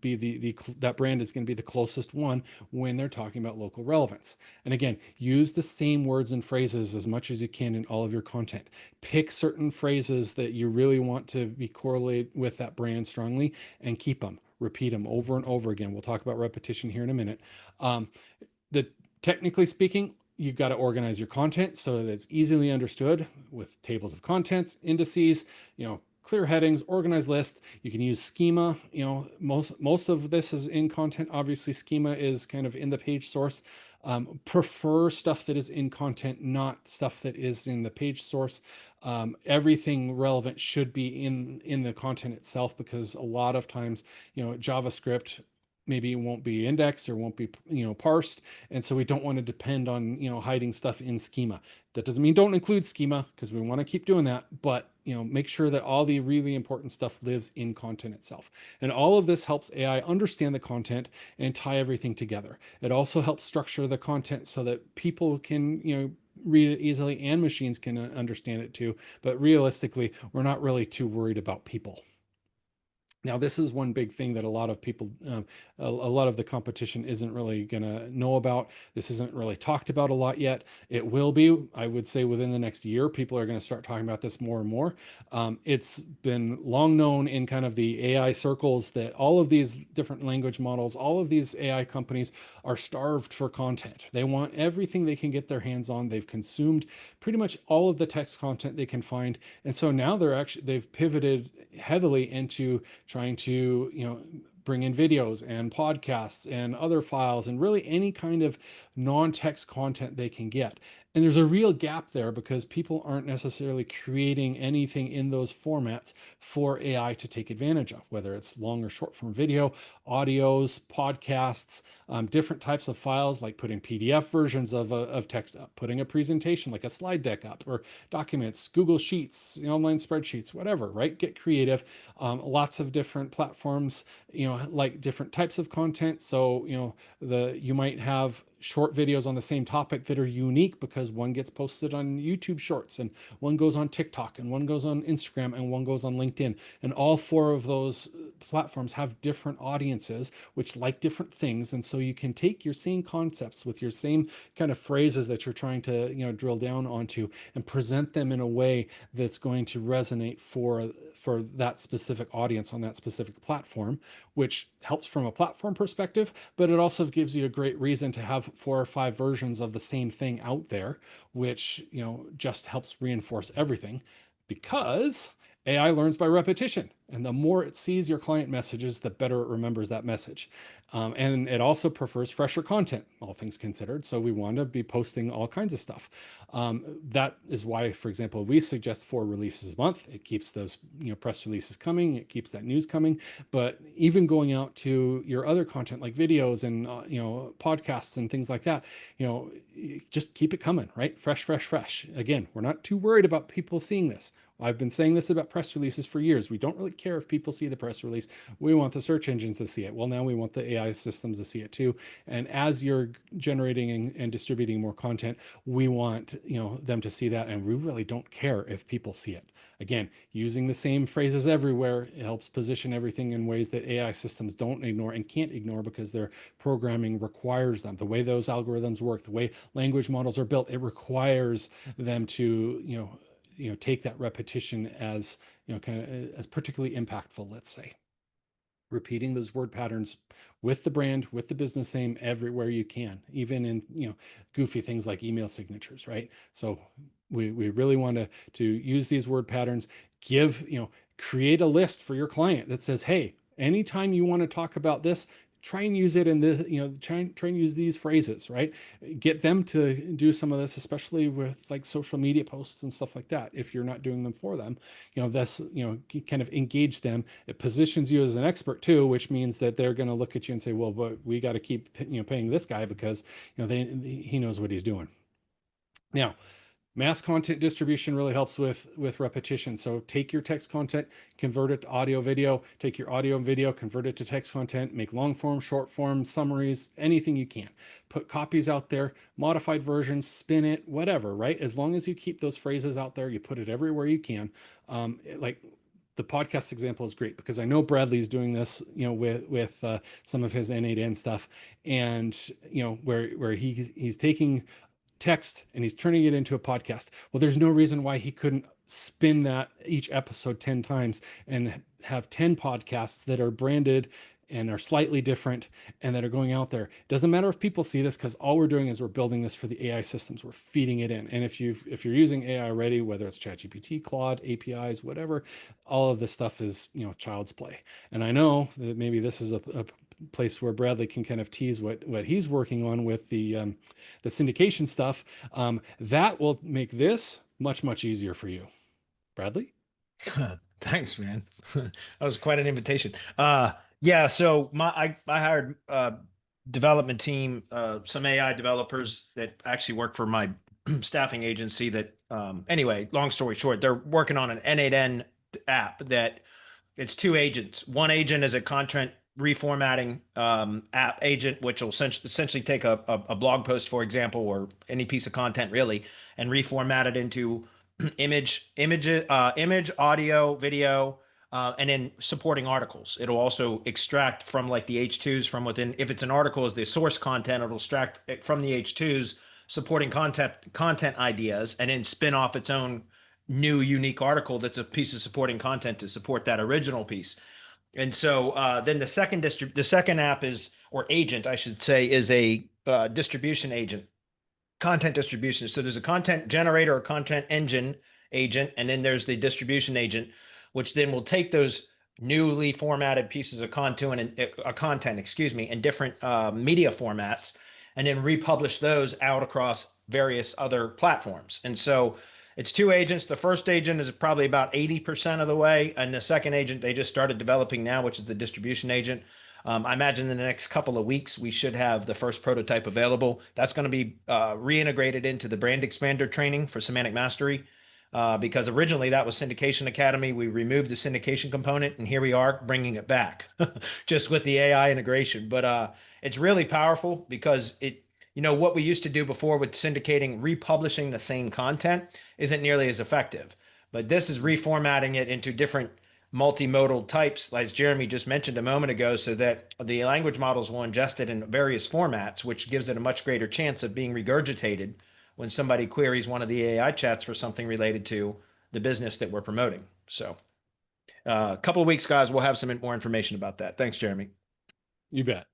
Speaker 2: be that brand is going to be the closest one when they're talking about local relevance. And again, use the same words and phrases as much as you can in all of your content. Pick certain phrases that you really want to be correlated with that brand strongly, and keep them, repeat them over and over again. We'll talk about repetition here in a minute. The Technically speaking, you've got to organize your content so that it's easily understood with tables of contents, indices, clear headings, organized lists. You can use schema. Most of this is in content. Obviously, schema is kind of in the page source. Prefer stuff that is in content, not stuff that is in the page source. Everything relevant should be in the content itself, because a lot of times, JavaScript maybe won't be indexed or won't be parsed, and so we don't want to depend on hiding stuff in schema. That doesn't mean don't include schema, because we want to keep doing that, but make sure that all the really important stuff lives in content itself. And all of this helps AI understand the content and tie everything together. It also helps structure the content so that people can read it easily, and machines can understand it too. But realistically, we're not really too worried about people. Now, this is one big thing that a lot of people, a lot of the competition isn't really going to know about. This isn't really talked about a lot yet. It will be, I would say, within the next year. People are going to start talking about this more and more. It's been long known in kind of the AI circles that all of these different language models, all of these AI companies are starved for content. They want everything they can get their hands on. They've consumed pretty much all of the text content they can find. And so now they've pivoted heavily into trying to, bring in videos and podcasts and other files and really any kind of non-text content they can get. And there's a real gap there because people aren't necessarily creating anything in those formats for AI to take advantage of, whether it's long or short form video, audios, podcasts, different types of files like putting PDF versions of text up, putting a presentation like a slide deck up, or documents, Google Sheets, online spreadsheets, whatever, right? Get creative. Lots of different platforms, like different types of content. So, you might have short videos on the same topic that are unique because one gets posted on YouTube Shorts and one goes on TikTok and one goes on Instagram and one goes on LinkedIn. And all four of those platforms have different audiences which like different things. And so you can take your same concepts with your same kind of phrases that you're trying to, drill down onto and present them in a way that's going to resonate for that specific audience on that specific platform, which helps from a platform perspective, but it also gives you a great reason to have 4 or 5 versions of the same thing out there, which, just helps reinforce everything because AI learns by repetition. And the more it sees your client messages, the better it remembers that message. And it also prefers fresher content, all things considered. So we want to be posting all kinds of stuff. That is why, for example, we suggest 4 releases a month. It keeps those press releases coming. It keeps that news coming. But even going out to your other content like videos and podcasts and things like that, just keep it coming, right? Fresh, fresh, fresh. Again, we're not too worried about people seeing this. I've been saying this about press releases for years. We don't really care if people see the press release. We want the search engines to see it. Well, now we want the AI systems to see it too. And as you're generating and distributing more content, we want them to see that, and we really don't care if people see it. Again, using the same phrases everywhere, it helps position everything in ways that AI systems don't ignore and can't ignore because their programming requires them. The way those algorithms work, the way language models are built, it requires them to take that repetition as kind of as particularly impactful, let's say. Repeating those word patterns with the brand, with the business name everywhere you can, even in goofy things like email signatures, right? So we really want to use these word patterns. Create a list for your client that says, hey, anytime you want to talk about this, try and use it in the try and use these phrases, right? Get them to do some of this, especially with like social media posts and stuff like that. If you're not doing them for them, that's kind of engage them. It positions you as an expert too, which means that they're going to look at you and say, well, but we got to keep paying this guy because he knows what he's doing. Now, mass content distribution really helps with repetition. So take your text content, convert it to audio video, take your audio and video, convert it to text content, make long form, short form, summaries, anything you can. Put copies out there, modified versions, spin it, whatever, right? As long as you keep those phrases out there, you put it everywhere you can. Like the podcast example is great because I know Bradley's doing this, with some of his N8N stuff, and where he's taking text and he's turning it into a podcast. Well, there's no reason why he couldn't spin that each episode 10 times and have 10 podcasts that are branded and are slightly different and that are going out there. Doesn't matter if people see this because all we're doing is we're building this for the AI systems. We're feeding it in. And if you're using AI already, whether it's ChatGPT, Claude, APIs, whatever, all of this stuff is child's play. And I know that maybe this is a place where Bradley can kind of tease what he's working on with the syndication stuff. That will make this much, much easier for you. Bradley?
Speaker 1: Thanks, man. That was quite an invitation. Yeah, so I hired development team, some AI developers that actually work for my staffing agency that anyway, long story short, they're working on an N8N app that it's 2 agents. One agent is a content reformatting app agent, which will essentially take a blog post, for example, or any piece of content really, and reformat it into image, audio, video, and then supporting articles. It'll also extract from like the H2s from within. If it's an article as the source content, it'll extract it from the H2s supporting content ideas, and then spin off its own new unique article that's a piece of supporting content to support that original piece. And so then the second app is, or agent, I should say, is a distribution agent, content distribution. So there's a content generator or content engine agent, and then there's the distribution agent, which then will take those newly formatted pieces of content, excuse me, in different media formats, and then republish those out across various other platforms. And so it's two agents. The first agent is probably about 80% of the way, and the second agent they just started developing now, which is the distribution agent. I imagine in the next couple of weeks, we should have the first prototype available. That's going to be reintegrated into the brand expander training for semantic mastery. Because originally that was Syndication Academy. We removed the syndication component, and here we are bringing it back just with the AI integration. But it's really powerful because what we used to do before with syndicating, republishing the same content isn't nearly as effective. But this is reformatting it into different multimodal types, as Jeremy just mentioned a moment ago, so that the language models will ingest it in various formats, which gives it a much greater chance of being regurgitated when somebody queries one of the AI chats for something related to the business that we're promoting. So, a couple of weeks, guys, we'll have some more information about that. Thanks, Jeremy.
Speaker 2: You bet.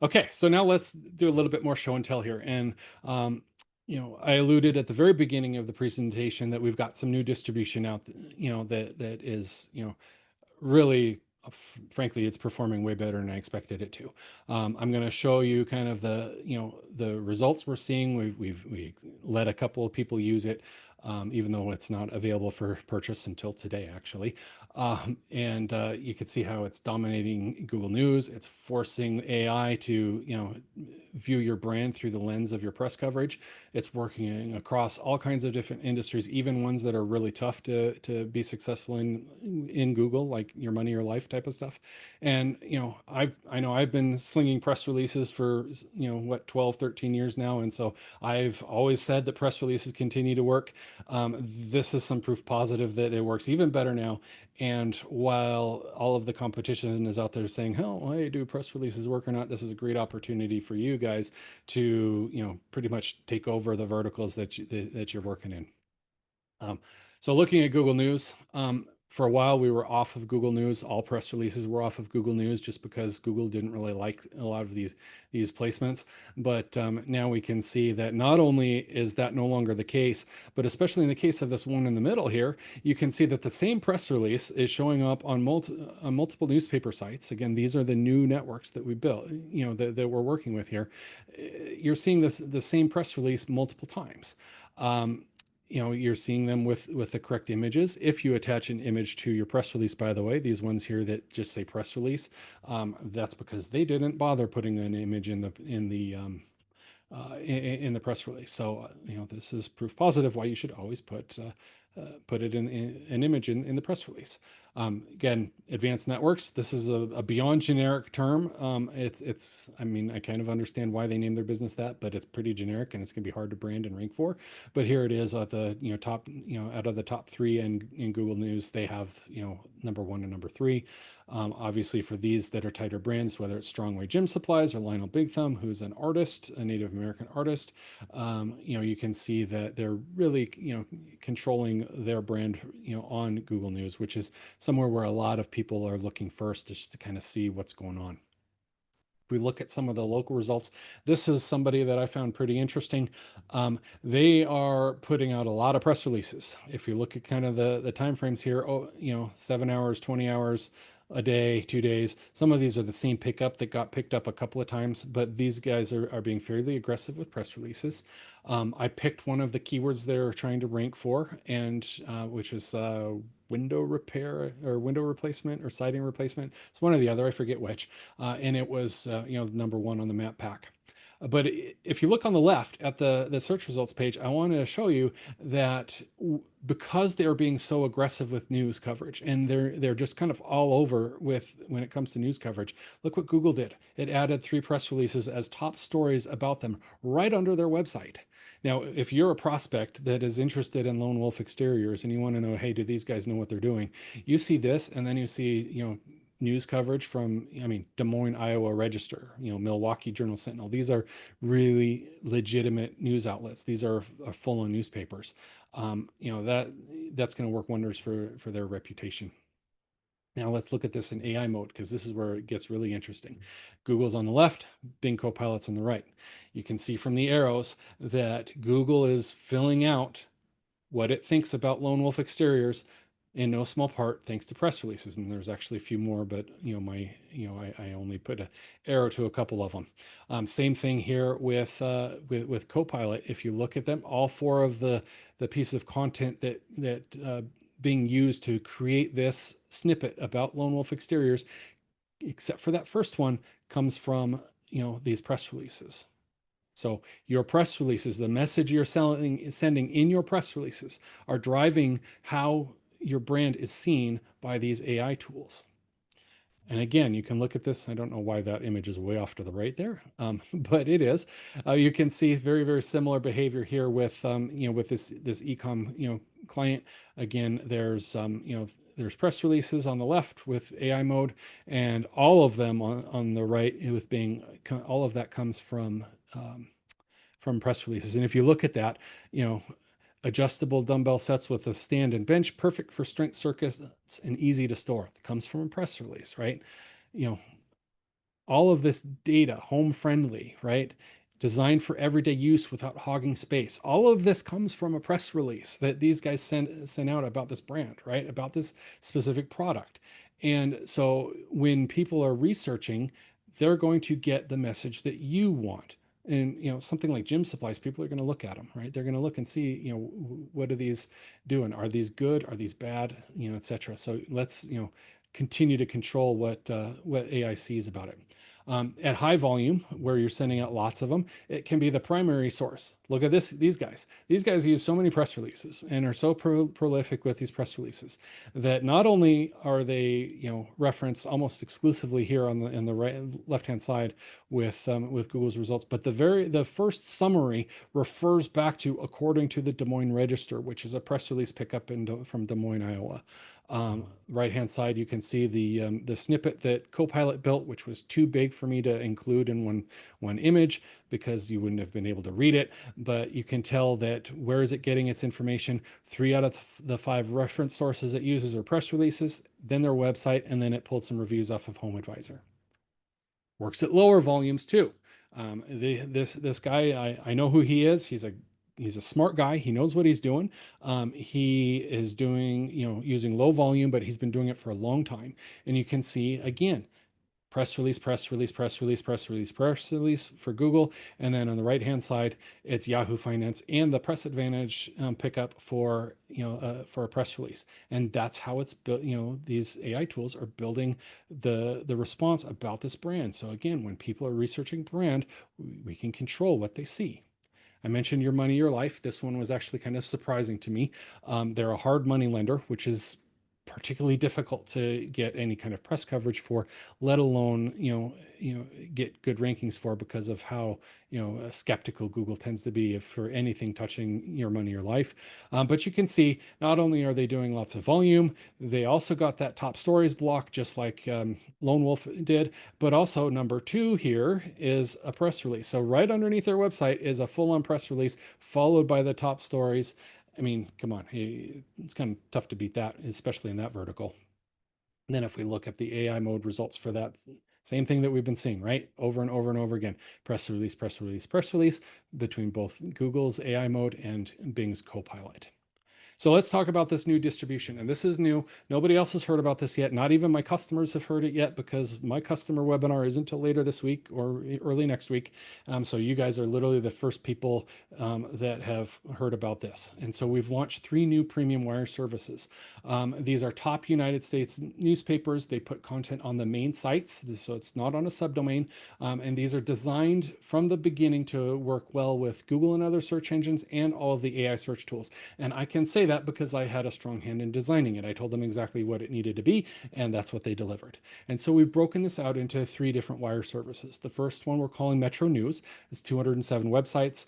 Speaker 2: Okay, so now let's do a little bit more show and tell here. And I alluded at the very beginning of the presentation that we've got some new distribution out, that is, really, frankly, it's performing way better than I expected it to. I'm going to show you kind of the results we're seeing. We let a couple of people use it, even though it's not available for purchase until today, actually. And you can see how it's dominating Google News. It's forcing AI to, view your brand through the lens of your press coverage. It's working across all kinds of different industries, even ones that are really tough to be successful in Google, like your money or life type of stuff. And I know I've been slinging press releases for 12, 13 years now, and so I've always said that press releases continue to work. This is some proof positive that it works even better now. And while all of the competition is out there saying, "Oh, hey, do press releases work or not?" This is a great opportunity for you guys to, pretty much take over the verticals that you're working in. Um, so looking at Google News, for a while we were off of Google News. All press releases were off of Google News just because Google didn't really like a lot of these placements. But now we can see that not only is that no longer the case, but especially in the case of this one in the middle here, you can see that the same press release is showing up on multiple newspaper sites. Again, these are the new networks that we built, that we're working with here. You're seeing the same press release multiple times. You're seeing them with the correct images. If you attach an image to your press release, by the way, these ones here that just say press release, that's because they didn't bother putting an image in the press release. So this is proof positive why you should always put it in an image in the press release. Again, advanced networks. This is a beyond generic term. I mean, I kind of understand why they named their business that, but it's pretty generic and it's going to be hard to brand and rank for. But here it is at the top, out of the top three in Google News, they have number one and number three. Obviously, for these that are tighter brands, whether it's Strongway Gym Supplies or Lionel Big Thumb, who's an artist, a Native American artist, you can see that they're really controlling their brand on Google News, which is somewhere where a lot of people are looking first just to kind of see what's going on. If we look at some of the local results, this is somebody that I found pretty interesting. They are putting out a lot of press releases. If you look at kind of the time frames here, 7 hours, 20 hours a day, 2 days. Some of these are the same pickup that got picked up a couple of times, but these guys are being fairly aggressive with press releases. I picked one of the keywords they're trying to rank for, and which is window repair or window replacement or siding replacement. It's one or the other, I forget which. And it was number one on the map pack. But if you look on the left at the search results page, I wanted to show you that because they're being so aggressive with news coverage, and they're just kind of all over with when it comes to news coverage. Look what Google did. It added 3 press releases as top stories about them right under their website. Now, if you're a prospect that is interested in Lone Wolf Exteriors and you want to know, hey, do these guys know what they're doing? You see this, and then you see, news coverage from, Des Moines, Iowa Register, Milwaukee Journal Sentinel. These are really legitimate news outlets. These are full-on newspapers. That's going to work wonders for their reputation. Now let's look at this in AI mode, because this is where it gets really interesting. Google's on the left, Bing Copilot's on the right. You can see from the arrows that Google is filling out what it thinks about Lone Wolf Exteriors in no small part thanks to press releases. And there's actually a few more, but I only put an arrow to a couple of them. Same thing here with Copilot. If you look at them, all 4 of the pieces of content that being used to create this snippet about Lone Wolf Exteriors, except for that first one, comes from these press releases. So your press releases, the message you're sending in your press releases, are driving how your brand is seen by these AI tools. And again, you can look at this. I don't know why that image is way off to the right there, but it is. You can see very, very similar behavior here with with this ecom client. Again, there's there's press releases on the left with AI mode, and all of them on the right with being all of that comes from press releases. And if you look at that, adjustable dumbbell sets with a stand and bench, perfect for strength circuits and easy to store. It comes from a press release, right? All of this data, home friendly, right? Designed for everyday use without hogging space. All of this comes from a press release that these guys sent out about this brand, right? About this specific product. And so when people are researching, they're going to get the message that you want. And something like gym supplies, people are going to look at them, right? They're going to look and see, what are these doing? Are these good? Are these bad? Etc. So let's continue to control what AI sees about it. At high volume, where you're sending out lots of them, it can be the primary source. Look at these guys. These guys use so many press releases and are so prolific with these press releases that not only are they, referenced almost exclusively here on the right left-hand side with Google's results, but the first summary refers back to according to the Des Moines Register, which is a press release pickup from Des Moines, Iowa. Right hand side, you can see the snippet that Copilot built, which was too big for me to include in one image because you wouldn't have been able to read it. But you can tell that where is it getting its information? 3 out of the 5 reference sources it uses are press releases, then their website, and then it pulled some reviews off of Home Advisor. Works at lower volumes too. This guy, I know who he is. He's a smart guy. He knows what he's doing. He is doing, using low volume, but he's been doing it for a long time. And you can see again, press release, press release, press release, press release, press release for Google. And then on the right-hand side, it's Yahoo Finance and the Press Advantage pickup for a press release. And that's how it's built. These AI tools are building the response about this brand. So again, when people are researching brand, we can control what they see. I mentioned Your Money, Your Life. This one was actually kind of surprising to me. They're a hard money lender, which is particularly difficult to get any kind of press coverage for, let alone get good rankings for, because of how skeptical Google tends to be for anything touching Your Money, Your Life. But you can see not only are they doing lots of volume, they also got that top stories block just like Lone Wolf did, but also number 2 here is a press release. So right underneath their website is a full-on press release followed by the top stories. I mean, come on, it's kind of tough to beat that, especially in that vertical. And then if we look at the AI mode results for that, same thing that we've been seeing, right? Over and over and over again, press release, press release, press release between both Google's AI mode and Bing's Copilot. So let's talk about this new distribution. And this is new. Nobody else has heard about this yet. Not even my customers have heard it yet because my customer webinar isn't until later this week or early next week. So you guys are literally the first people that have heard about this. And so we've launched 3 new premium wire services. These are top United States newspapers. They put content on the main sites, so it's not on a subdomain. And these are designed from the beginning to work well with Google and other search engines and all of the AI search tools. And I can say that because I had a strong hand in designing it. I told them exactly what it needed to be, and that's what they delivered. And so we've broken this out into 3 different wire services. The first one we're calling Metro News. It's 207 websites.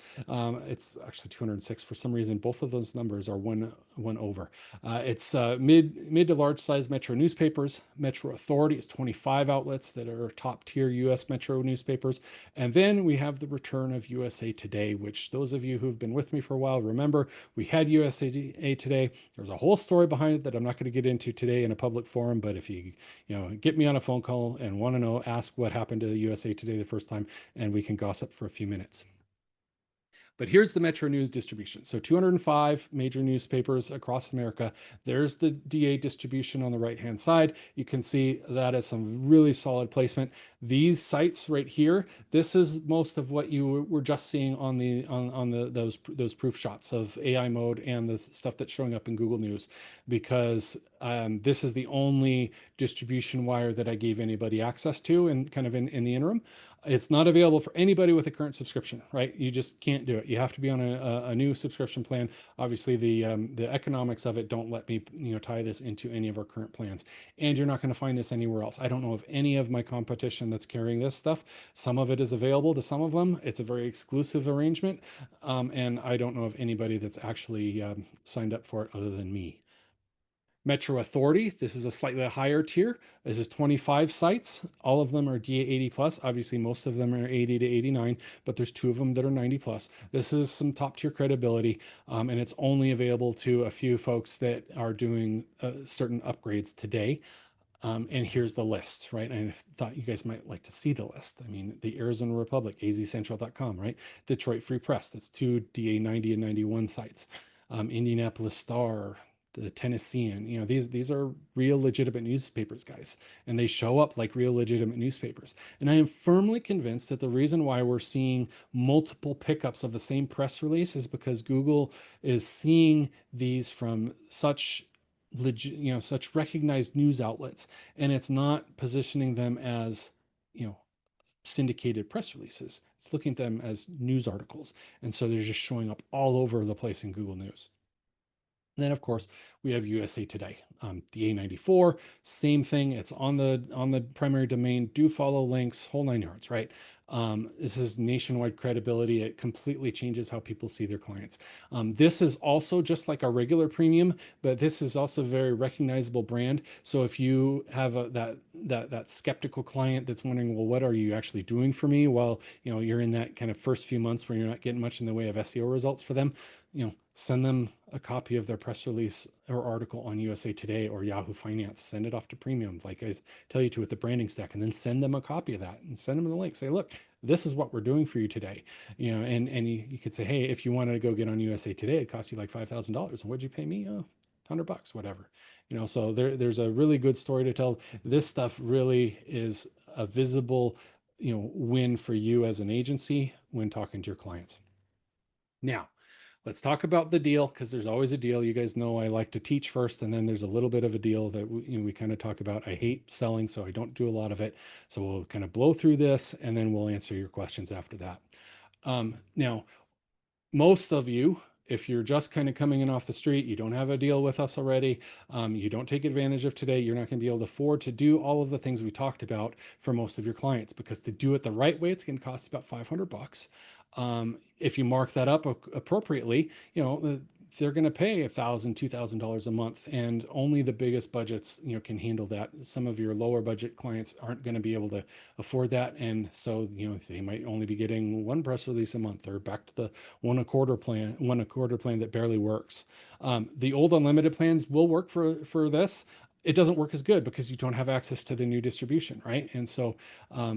Speaker 2: It's actually 206 for some reason. Both of those numbers are one over. It's mid to large size metro newspapers. Metro Authority is 25 outlets that are top tier U.S. metro newspapers. And then we have the return of USA Today, which those of you who've been with me for a while remember we had USA Today. There's a whole story behind it that I'm not going to get into today in a public forum, but if you get me on a phone call and want to know, ask what happened to the USA Today the first time, and we can gossip for a few minutes. But here's the Metro News distribution. So 205 major newspapers across America. There's the DA distribution on the right-hand side. You can see that is some really solid placement. These sites right here, this is most of what you were just seeing on those proof shots of AI mode and the stuff that's showing up in Google News, because this is the only distribution wire that I gave anybody access to and kind of in the interim. It's not available for anybody with a current subscription, right? You just can't do it. You have to be on a new subscription plan. Obviously, the economics of it don't let me tie this into any of our current plans. And you're not going to find this anywhere else. I don't know of any of my competition that's carrying this stuff. Some of it is available to some of them. It's a very exclusive arrangement, and I don't know of anybody that's actually signed up for it other than me. Metro Authority, this is a slightly higher tier. This is 25 sites. All of them are DA 80 plus. Obviously, most of them are 80 to 89, but there's 2 of them that are 90 plus. This is some top tier credibility, and it's only available to a few folks that are doing certain upgrades today. And here's the list, right? And I thought you guys might like to see the list. I mean, the Arizona Republic, azcentral.com, right? Detroit Free Press, that's 2 DA 90 and 91 sites. Indianapolis Star, the Tennessean, these are real legitimate newspapers, guys, and they show up like real legitimate newspapers. And I am firmly convinced that the reason why we're seeing multiple pickups of the same press release is because Google is seeing these from such such recognized news outlets, and it's not positioning them as syndicated press releases. It's looking at them as news articles, and so they're just showing up all over the place in Google News. And then, of course, we have USA Today, the A94, same thing. It's on the primary domain. Do follow links, whole 9 yards, right? This is nationwide credibility. It completely changes how people see their clients. This is also just like a regular premium, but this is also a very recognizable brand. So if you have that skeptical client that's wondering, well, what are you actually doing for me? While you're in that kind of first few months where you're not getting much in the way of SEO results for them, send them a copy of their press release or article on USA Today or Yahoo Finance. Send it off to premium, like I tell you to with the branding stack, and then send them a copy of that and send them the link. Say, look, this is what we're doing for you today. And you could say, hey, if you wanted to go get on USA Today, it costs you like $5,000. And what'd you pay me? Oh, $100, whatever. So there's a really good story to tell. This stuff really is a visible, win for you as an agency when talking to your clients. Now, let's talk about the deal, because there's always a deal. You guys know I like to teach first, and then there's a little bit of a deal that we kind of talk about. I hate selling, so I don't do a lot of it. So we'll kind of blow through this, and then we'll answer your questions after that. Now, most of you, if you're just kind of coming in off the street, you don't have a deal with us already, you don't take advantage of today, you're not going to be able to afford to do all of the things we talked about for most of your clients, because to do it the right way, it's going to cost about $500. If you mark that up appropriately, they're going to pay $1,000, $2,000 a month, and only the biggest budgets, can handle that. Some of your lower budget clients aren't going to be able to afford that, and so they might only be getting 1 press release a month, or back to the one a quarter plan that barely works. The old unlimited plans will work for this. It doesn't work as good because you don't have access to the new distribution, right? And so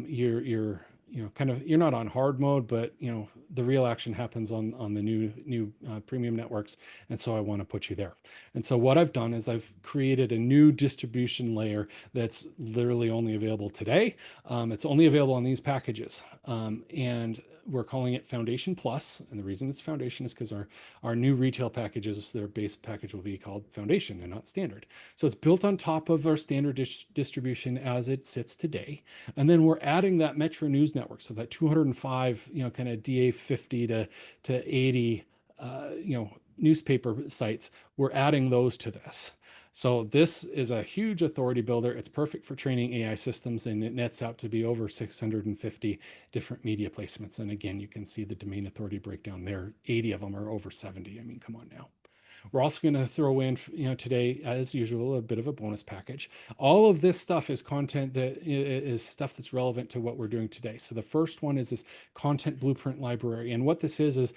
Speaker 2: you're kind of, you're not on hard mode, but the real action happens on the new premium networks, and so I want to put you there. And so what I've done is I've created a new distribution layer that's literally only available today. It's only available on these packages, and we're calling it Foundation Plus. And the reason it's Foundation is because our new retail packages, their base package will be called Foundation and not Standard. So it's built on top of our standard distribution as it sits today. And then we're adding that Metro News Network, so that 205, kind of DA 50 to 80, newspaper sites. We're adding those to this. So this is a huge authority builder. It's perfect for training AI systems, and it nets out to be over 650 different media placements. And again, you can see the domain authority breakdown there. 80 of them are over 70. I mean, come on now. We're also going to throw in, today, as usual, a bit of a bonus package. All of this stuff is content that is stuff that's relevant to what we're doing today. So the first one is this content blueprint library. And what this is,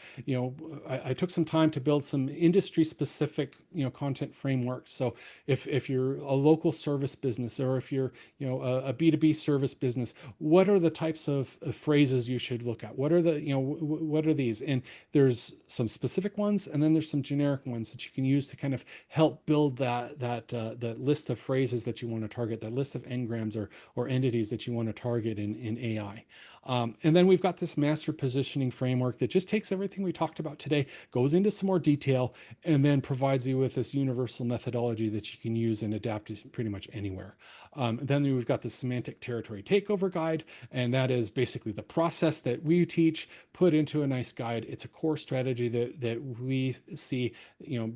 Speaker 2: I took some time to build some industry specific, content frameworks. So if you're a local service business, or if you're, a B2B service business, what are the types of phrases you should look at? What are what are these? And there's some specific ones, and then there's some generic ones that you can use to kind of help build that list of phrases that you want to target, that list of engrams or entities that you want to target in AI. And then we've got this master positioning framework that just takes everything we talked about today, goes into some more detail, and then provides you with this universal methodology that you can use and adapt it pretty much anywhere. Then we've got the semantic territory takeover guide, and that is basically the process that we teach put into a nice guide. It's a core strategy that we see,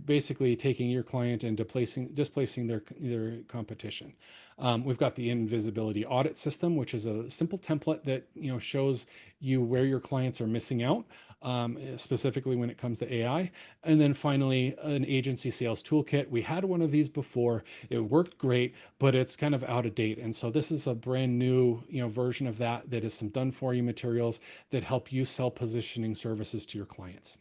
Speaker 2: basically taking your client and displacing their competition. We've got the invisibility audit system, which is a simple template that shows you where your clients are missing out, specifically when it comes to AI. And then finally, an agency sales toolkit. We had one of these before. It worked great, but it's kind of out of date. And so this is a brand new version of that is some done for you materials that help you sell positioning services to your clients.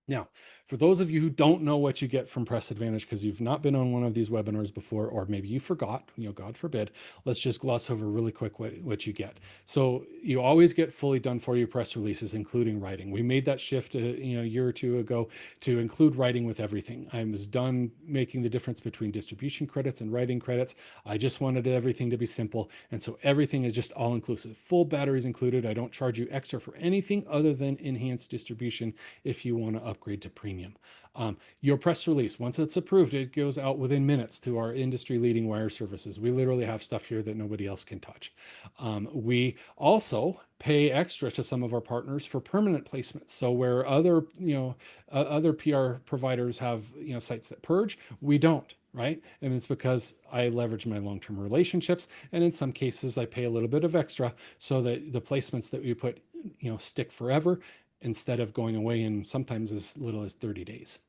Speaker 2: Now, for those of you who don't know what you get from Press Advantage because you've not been on one of these webinars before, or maybe you forgot, God forbid, let's just gloss over really quick what you get. So you always get fully done for you press releases, including writing. We made that shift a year or two ago to include writing with everything. I was done making the difference between distribution credits and writing credits. I just wanted everything to be simple. And so everything is just all inclusive. Full batteries included. I don't charge you extra for anything other than enhanced distribution if you want to upgrade to premium. Your press release, once it's approved, it goes out within minutes to our industry leading wire services. We literally have stuff here that nobody else can touch. We also pay extra to some of our partners for permanent placements. So where other PR providers have sites that purge, we don't. Right. And it's because I leverage my long-term relationships. And in some cases, I pay a little bit of extra so that the placements that we put, stick forever instead of going away in sometimes as little as 30 days.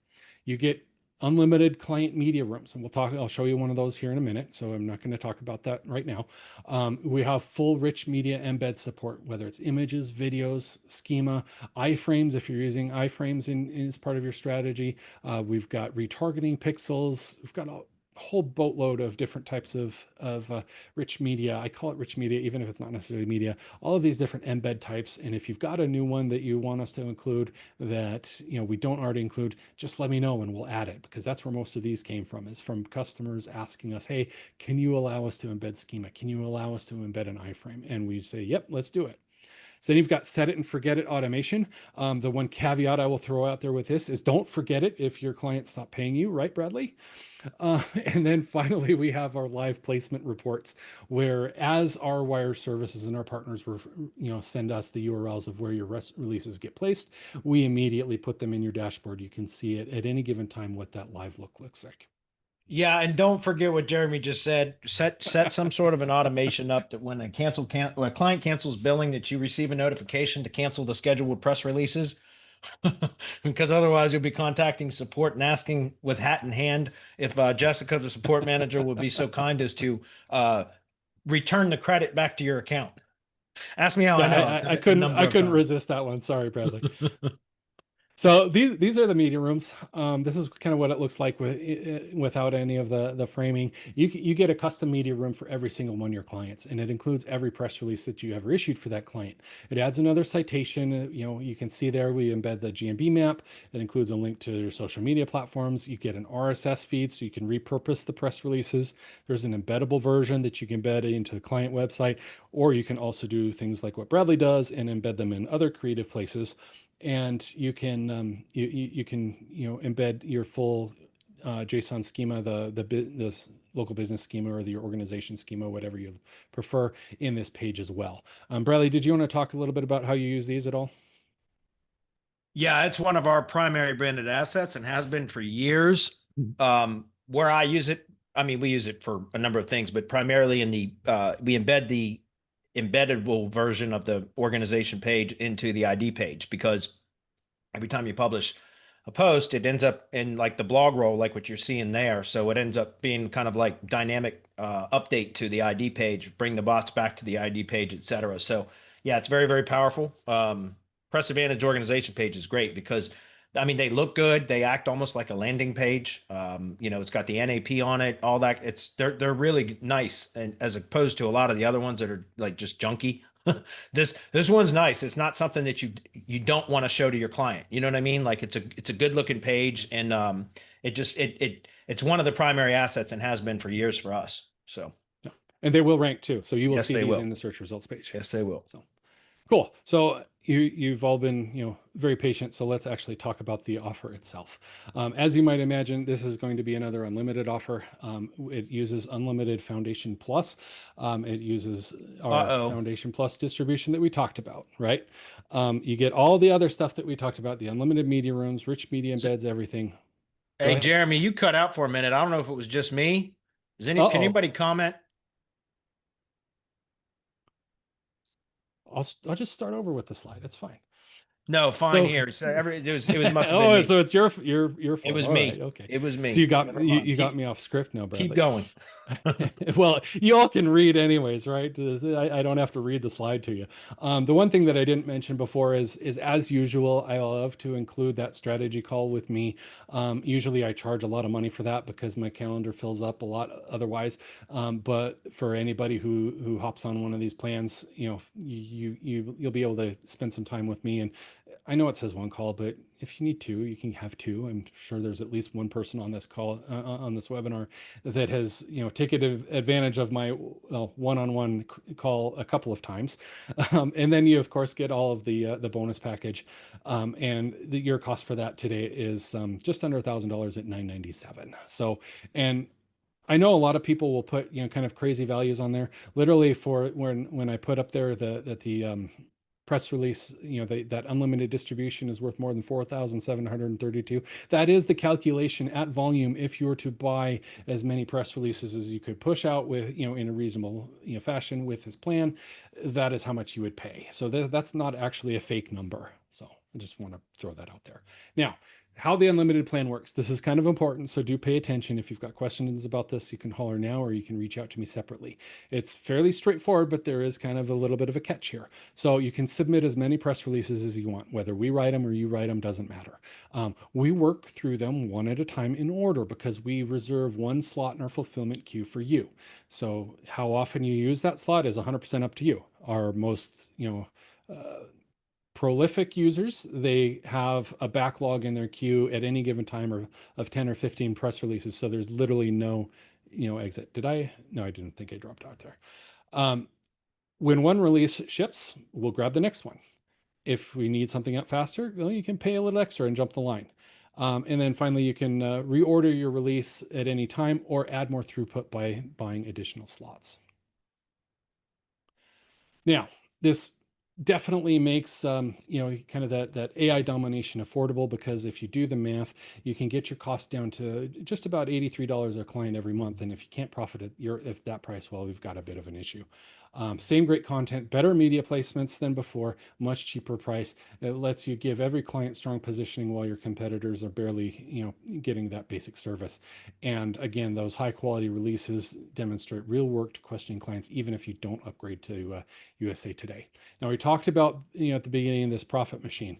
Speaker 2: You get unlimited client media rooms, and I'll show you one of those here in a minute. So I'm not going to talk about that right now. We have full rich media embed support, whether it's images, videos, schema, iframes. If you're using iframes as part of your strategy, we've got retargeting pixels. We've got a whole boatload of different types of rich media. I call it rich media, even if it's not necessarily media, all of these different embed types. And if you've got a new one that you want us to include that, we don't already include, just let me know and we'll add it, because that's where most of these came from, is from customers asking us, hey, can you allow us to embed schema? Can you allow us to embed an iframe? And we say, yep, let's do it. So then you've got set it and forget it automation. The one caveat I will throw out there with this is don't forget it if your clients stop paying you, right, Bradley? And then finally, we have our live placement reports, where as our wire services and our partners send us the URLs of where your releases get placed, we immediately put them in your dashboard. You can see it at any given time what that live look looks like.
Speaker 1: Yeah, and don't forget what Jeremy just said. Set some sort of an automation up that when when a client cancels billing, that you receive a notification to cancel the scheduled press releases. Because otherwise you'll be contacting support and asking with hat in hand if Jessica, the support manager, would be so kind as to return the credit back to your account. Ask me how I know.
Speaker 2: Yeah, I
Speaker 1: A
Speaker 2: couldn't
Speaker 1: number
Speaker 2: I
Speaker 1: of
Speaker 2: couldn't
Speaker 1: times.
Speaker 2: resist that one. Sorry, Bradley. So these are the media rooms. This is kind of what it looks like without any of the framing. You get a custom media room for every single one of your clients, and it includes every press release that you ever issued for that client. It adds another citation. You can see there we embed the GMB map. It includes a link to your social media platforms. You get an RSS feed so you can repurpose the press releases. There's an embeddable version that you can embed into the client website, or you can also do things like what Bradley does and embed them in other creative places. And you can you can embed your full JSON schema, this local business schema or the organization schema, whatever you prefer, in this page as well. Bradley, did you want to talk a little bit about how you use these at all?
Speaker 1: Yeah, it's one of our primary branded assets and has been for years. Where I use it, I mean, we use it for a number of things, but primarily in the we embed the embeddable version of the organization page into the ID page because every time you publish a post, it ends up in like the blog roll, like what you're seeing there. So it ends up being kind of like dynamic update to the ID page, bring the bots back to the ID page, et cetera. So yeah, it's very, very powerful. Press Advantage organization page is great because I mean they look good. They act almost like a landing page. It's got the NAP on it, all that. They're really nice, and as opposed to a lot of the other ones that are like just junky. This one's nice. It's not something that you don't want to show to your client. You know what I mean? Like it's a good looking page, and it's one of the primary assets and has been for years for us. So
Speaker 2: Yeah. And they will rank too. So you will
Speaker 1: yes,
Speaker 2: see
Speaker 1: they
Speaker 2: these
Speaker 1: will.
Speaker 2: in the search results page.
Speaker 1: Yes, they will.
Speaker 2: So cool. So you've all been very patient. So let's actually talk about the offer itself. As you might imagine, this is going to be another unlimited offer. It uses Unlimited Foundation Plus. It uses our
Speaker 1: Uh-oh.
Speaker 2: Foundation Plus distribution that we talked about, right? You get all the other stuff that we talked about: the unlimited media rooms, rich media
Speaker 1: So,
Speaker 2: embeds, everything. Go
Speaker 1: hey,
Speaker 2: ahead.
Speaker 1: Jeremy, you cut out for a minute. I don't know if it was just me. Can
Speaker 2: Uh-oh.
Speaker 1: anybody comment?
Speaker 2: I'll just start over with the slide. It's fine.
Speaker 1: No, fine
Speaker 2: So
Speaker 1: here. So it must have been
Speaker 2: oh,
Speaker 1: me.
Speaker 2: so it's your
Speaker 1: It
Speaker 2: fault.
Speaker 1: was
Speaker 2: All right,
Speaker 1: me.
Speaker 2: okay.
Speaker 1: It was
Speaker 2: So
Speaker 1: me.
Speaker 2: you got
Speaker 1: Never
Speaker 2: you,
Speaker 1: mind.
Speaker 2: you got me off script now,
Speaker 1: Keep
Speaker 2: Bradley.
Speaker 1: going.
Speaker 2: Well, you all can read anyways, right? I don't have to read the slide to you. The one thing that I didn't mention before is as usual, I love to include that strategy call with me. Usually I charge a lot of money for that because my calendar fills up a lot otherwise. But for anybody who hops on one of these plans, you'll be able to spend some time with me. And I know it says one call, but if you need two, you can have two. I'm sure there's at least one person on this call, on this webinar, that has taken advantage of my one-on-one call a couple of times. And then you of course get all of the bonus package, and your cost for that today is just under $1,000 at $997. So, and I know a lot of people will put kind of crazy values on there. Literally, for when I put up there that the press release, that unlimited distribution is worth more than 4,732. That is the calculation at volume if you were to buy as many press releases as you could push out with in a reasonable fashion with this plan. That is how much you would pay. So that's not actually a fake number. So I just want to throw that out there. Now, how the unlimited plan works. This is kind of important, so do pay attention. If you've got questions about this, you can holler now or you can reach out to me separately. It's fairly straightforward, but there is kind of a little bit of a catch here. So you can submit as many press releases as you want. Whether we write them or you write them doesn't matter. We work through them one at a time in order because we reserve one slot in our fulfillment queue for you. So how often you use that slot is 100% up to you. Our most, prolific users, they have a backlog in their queue at any given time of 10 or 15 press releases. So there's literally no, exit. No, I didn't think I dropped out there. When one release ships, we'll grab the next one. If we need something up faster, well, you can pay a little extra and jump the line. And then finally, you can reorder your release at any time or add more throughput by buying additional slots. Now, this definitely makes kind of that AI domination affordable, because if you do the math, you can get your cost down to just about $83 a client every month. And if you can't profit at that price, well, we've got a bit of an issue. Same great content, better media placements than before, much cheaper price. It lets you give every client strong positioning while your competitors are barely, getting that basic service. And again, those high quality releases demonstrate real work to questioning clients, even if you don't upgrade to USA Today. Now we talked about, at the beginning of this profit machine.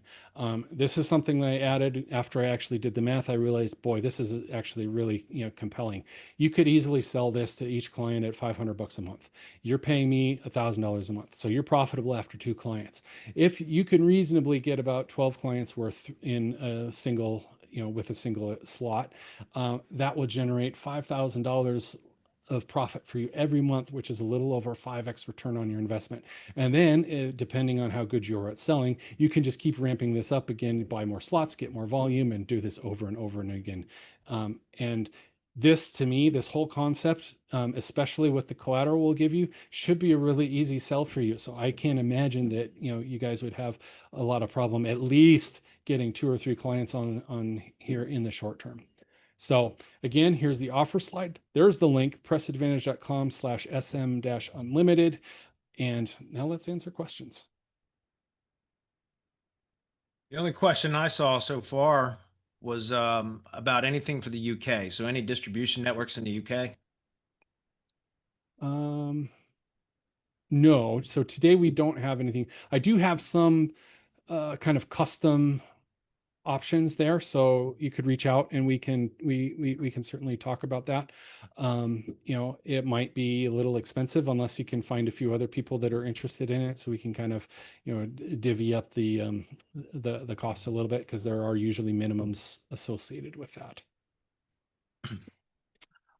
Speaker 2: This is something I added after I actually did the math. I realized, boy, this is actually really, compelling. You could easily sell this to each client at $500 a month. You're paying me $1,000 a month, so you're profitable after 2 clients. If you can reasonably get about 12 clients worth in a single, with a single slot, that will generate $5,000 of profit for you every month, which is a little over 5x return on your investment. And then, depending on how good you are at selling, you can just keep ramping this up again, buy more slots, get more volume, and do this over and over and again. And this, to me, this whole concept, especially with the collateral we'll give you, should be a really easy sell for you. So I can't imagine that, you guys would have a lot of problem at least getting 2 or 3 clients on here in the short term. So again, here's the offer slide. There's the link, pressadvantage.com/sm-unlimited. And now let's answer questions.
Speaker 1: The only question I saw so far was about anything for the UK. So any distribution networks in the UK?
Speaker 2: No. So today we don't have anything. I do have some kind of custom options there, so you could reach out and we can certainly talk about that. It might be a little expensive unless you can find a few other people that are interested in it, so we can kind of, divvy up the cost a little bit, because there are usually minimums associated with that.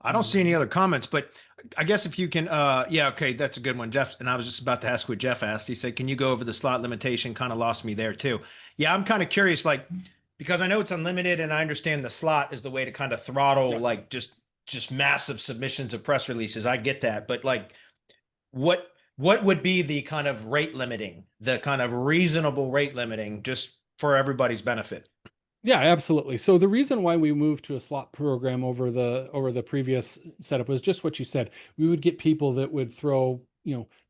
Speaker 1: I don't see any other comments, but I guess if you can, yeah, okay, that's a good one, Jeff. And I was just about to ask what Jeff asked. He said, "Can you go over the slot limitation?" Kind of lost me there too. Yeah, I'm kind of curious, like, because I know it's unlimited, and I understand the slot is the way to kind of throttle,
Speaker 2: Yeah.
Speaker 1: like, just massive submissions of press releases. I get that, but like, what would be the kind of rate limiting, the kind of reasonable rate limiting, just for everybody's benefit?
Speaker 2: Yeah, absolutely. So the reason why we moved to a slot program over the previous setup was just what you said. We would get people that would throw,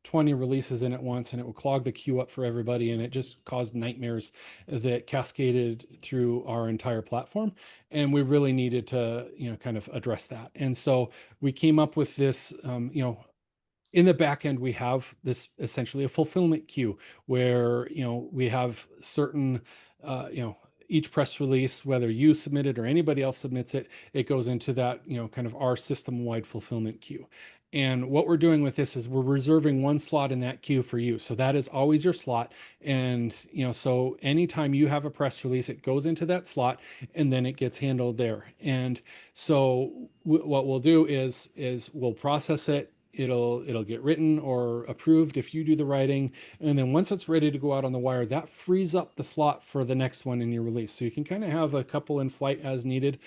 Speaker 2: 20 releases in at once, and it would clog the queue up for everybody, and it just caused nightmares that cascaded through our entire platform. And we really needed to, kind of address that. And so we came up with this, in the back end, we have this essentially a fulfillment queue where, we have certain, each press release, whether you submit it or anybody else submits it, it goes into that, kind of our system wide fulfillment queue. And what we're doing with this is we're reserving one slot in that queue for you. So that is always your slot. And, so anytime you have a press release, it goes into that slot and then it gets handled there. And so what we'll do is we'll process it. It'll get written or approved if you do the writing, and then once it's ready to go out on the wire, that frees up the slot for the next one in your release, so you can kind of have a couple in flight as needed.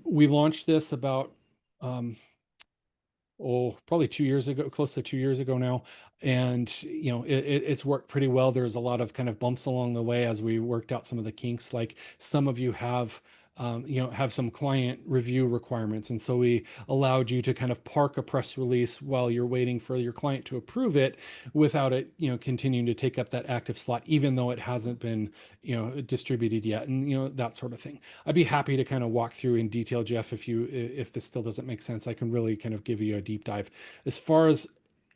Speaker 2: We launched this about probably 2 years ago, close to 2 years ago now. And, it's worked pretty well. There's a lot of kind of bumps along the way as we worked out some of the kinks. Like some of you have some client review requirements. And so we allowed you to kind of park a press release while you're waiting for your client to approve it without it, continuing to take up that active slot, even though it hasn't been, distributed yet, and, that sort of thing. I'd be happy to kind of walk through in detail, Jeff, if this still doesn't make sense. I can really kind of give you a deep dive. As far as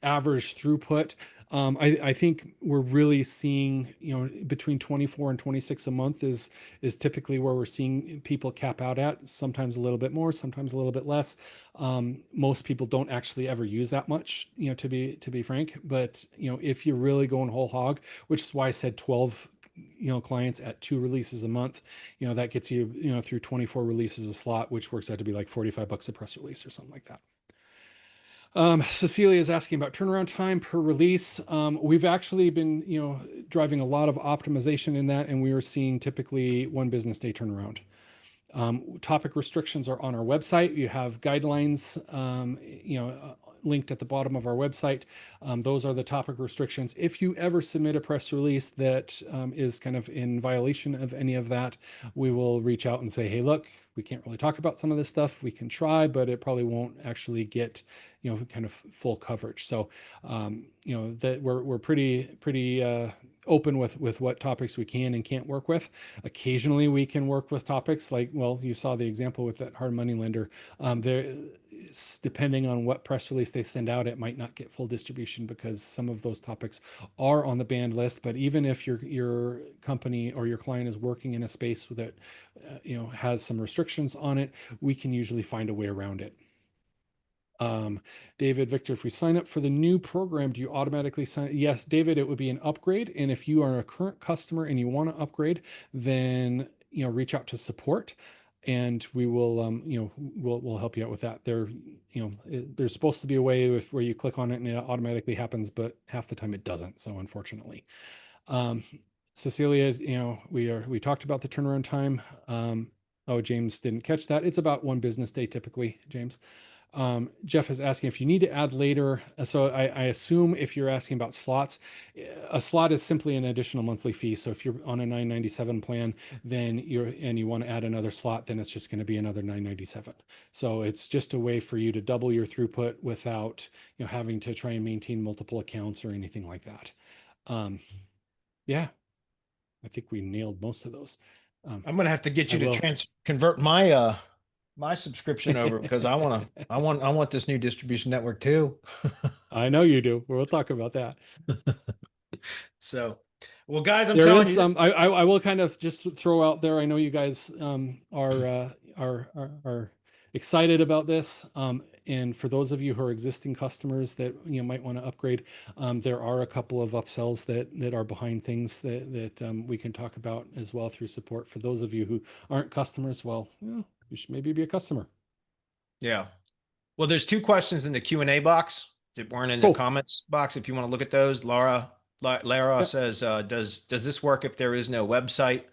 Speaker 2: average throughput, I think we're really seeing, between 24 and 26 a month is typically where we're seeing people cap out at. Sometimes a little bit more, sometimes a little bit less. Most people don't actually ever use that much, to be frank. But, if you're really going whole hog, which is why I said 12 clients at 2 releases a month, that gets you, through 24 releases a slot, which works out to be like $45 a press release or something like that. Cecilia is asking about turnaround time per release. We've actually been, driving a lot of optimization in that, and we are seeing typically 1 business day turnaround. Topic restrictions are on our website. You have guidelines, linked at the bottom of our website. Those are the topic restrictions. If you ever submit a press release that is kind of in violation of any of that, we will reach out and say, hey, look, we can't really talk about some of this stuff. We can try, but it probably won't actually get, kind of full coverage. So, that we're pretty open with what topics we can and can't work with. Occasionally, we can work with topics like, well, you saw the example with that hard money lender. There, depending on what press release they send out, it might not get full distribution because some of those topics are on the banned list. But even if your company or your client is working in a space that has some restrictions on it, we can usually find a way around it. David, Victor, if we sign up for the new program, do you automatically sign? Yes, David, it would be an upgrade. And if you are a current customer and you want to upgrade, then reach out to support, and we will we'll help you out with that. There's supposed to be a way where you click on it and it automatically happens, but half the time it doesn't. So unfortunately, um, Cecilia, we talked about the turnaround time. Oh, James didn't catch that. It's about 1 business day typically, James. Jeff is asking if you need to add later. So I assume if you're asking about slots, a slot is simply an additional monthly fee. So if you're on a $9.97 plan, then you want to add another slot, then it's just going to be another $9.97. So it's just a way for you to double your throughput without having to try and maintain multiple accounts or anything like that. Yeah, I think we nailed most of those.
Speaker 1: I'm gonna have to get
Speaker 2: I
Speaker 1: you to
Speaker 2: will.
Speaker 1: convert my subscription over because I want this new distribution network too.
Speaker 2: I know you do. We'll talk about that.
Speaker 1: So, well, guys, I'm
Speaker 2: There
Speaker 1: telling
Speaker 2: is
Speaker 1: you
Speaker 2: some.
Speaker 1: this.
Speaker 2: I will kind of just throw out there. I know you guys are excited about this. And for those of you who are existing customers that might want to upgrade, there are a couple of upsells that are behind things that we can talk about as well through support. For those of you who aren't customers, well, you should maybe be a customer.
Speaker 1: Yeah. Well, there's 2 questions in the Q&A box that weren't in the
Speaker 2: Cool.
Speaker 1: comments box. If you want to look at those, Lara
Speaker 2: Yep.
Speaker 1: says, does this work if there is no website?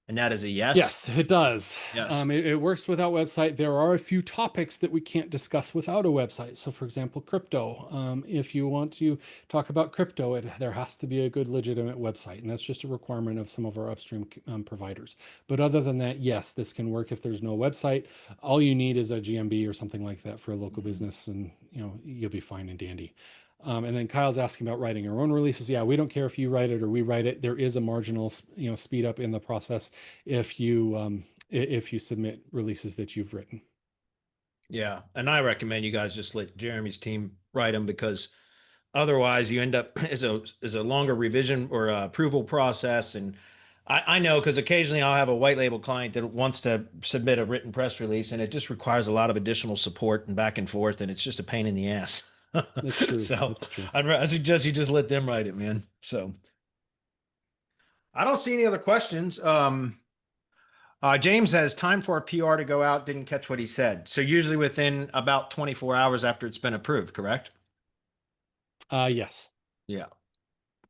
Speaker 1: And that is a yes.
Speaker 2: Yes, it does.
Speaker 1: Yes.
Speaker 2: It works without website. There are a few topics that we can't discuss without a website. So, for example, crypto. If you want to talk about crypto, there has to be a good, legitimate website, and that's just a requirement of some of our upstream providers. But other than that, yes, this can work if there's no website. All you need is a GMB or something like that for a local business, and you'll be fine and dandy. And then Kyle's asking about writing our own releases. Yeah, we don't care if you write it or we write it. There is a marginal, speed up in the process if you submit releases that you've written.
Speaker 1: Yeah. And I recommend you guys just let Jeremy's team write them because otherwise you end up as a longer revision or approval process. And I know because occasionally I'll have a white label client that wants to submit a written press release and it just requires a lot of additional support and back and forth. And it's just a pain in the ass.
Speaker 2: That's true.
Speaker 1: So
Speaker 2: That's true.
Speaker 1: I suggest you just let them write it, man. So I don't see any other questions. James says time for a PR to go out. Didn't catch what he said. So usually within about 24 hours after it's been approved, correct?
Speaker 2: Yes.
Speaker 1: Yeah.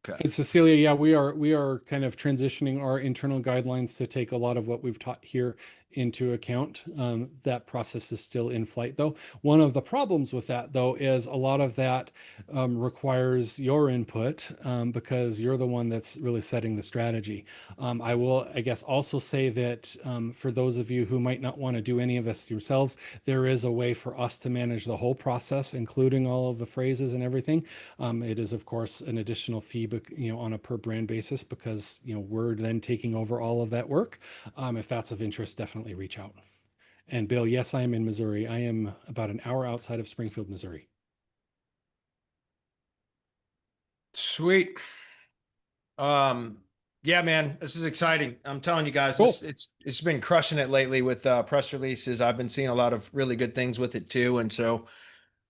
Speaker 1: Okay.
Speaker 2: And Cecilia, yeah, we are kind of transitioning our internal guidelines to take a lot of what we've taught here into account. That process is still in flight, though. One of the problems with that, though, is a lot of that requires your input because you're the one that's really setting the strategy. I will, I guess, also say that for those of you who might not want to do any of this yourselves, there is a way for us to manage the whole process, including all of the phrases and everything. It is, of course, an additional fee, but on a per brand basis because we're then taking over all of that work. If that's of interest, definitely reach out. And Bill, yes, I am in Missouri. I am about an hour outside of Springfield, Missouri.
Speaker 1: Sweet. Yeah, man, this is exciting. I'm telling you guys,
Speaker 2: Cool.
Speaker 1: it's been crushing it lately with press releases. I've been seeing a lot of really good things with it too. And so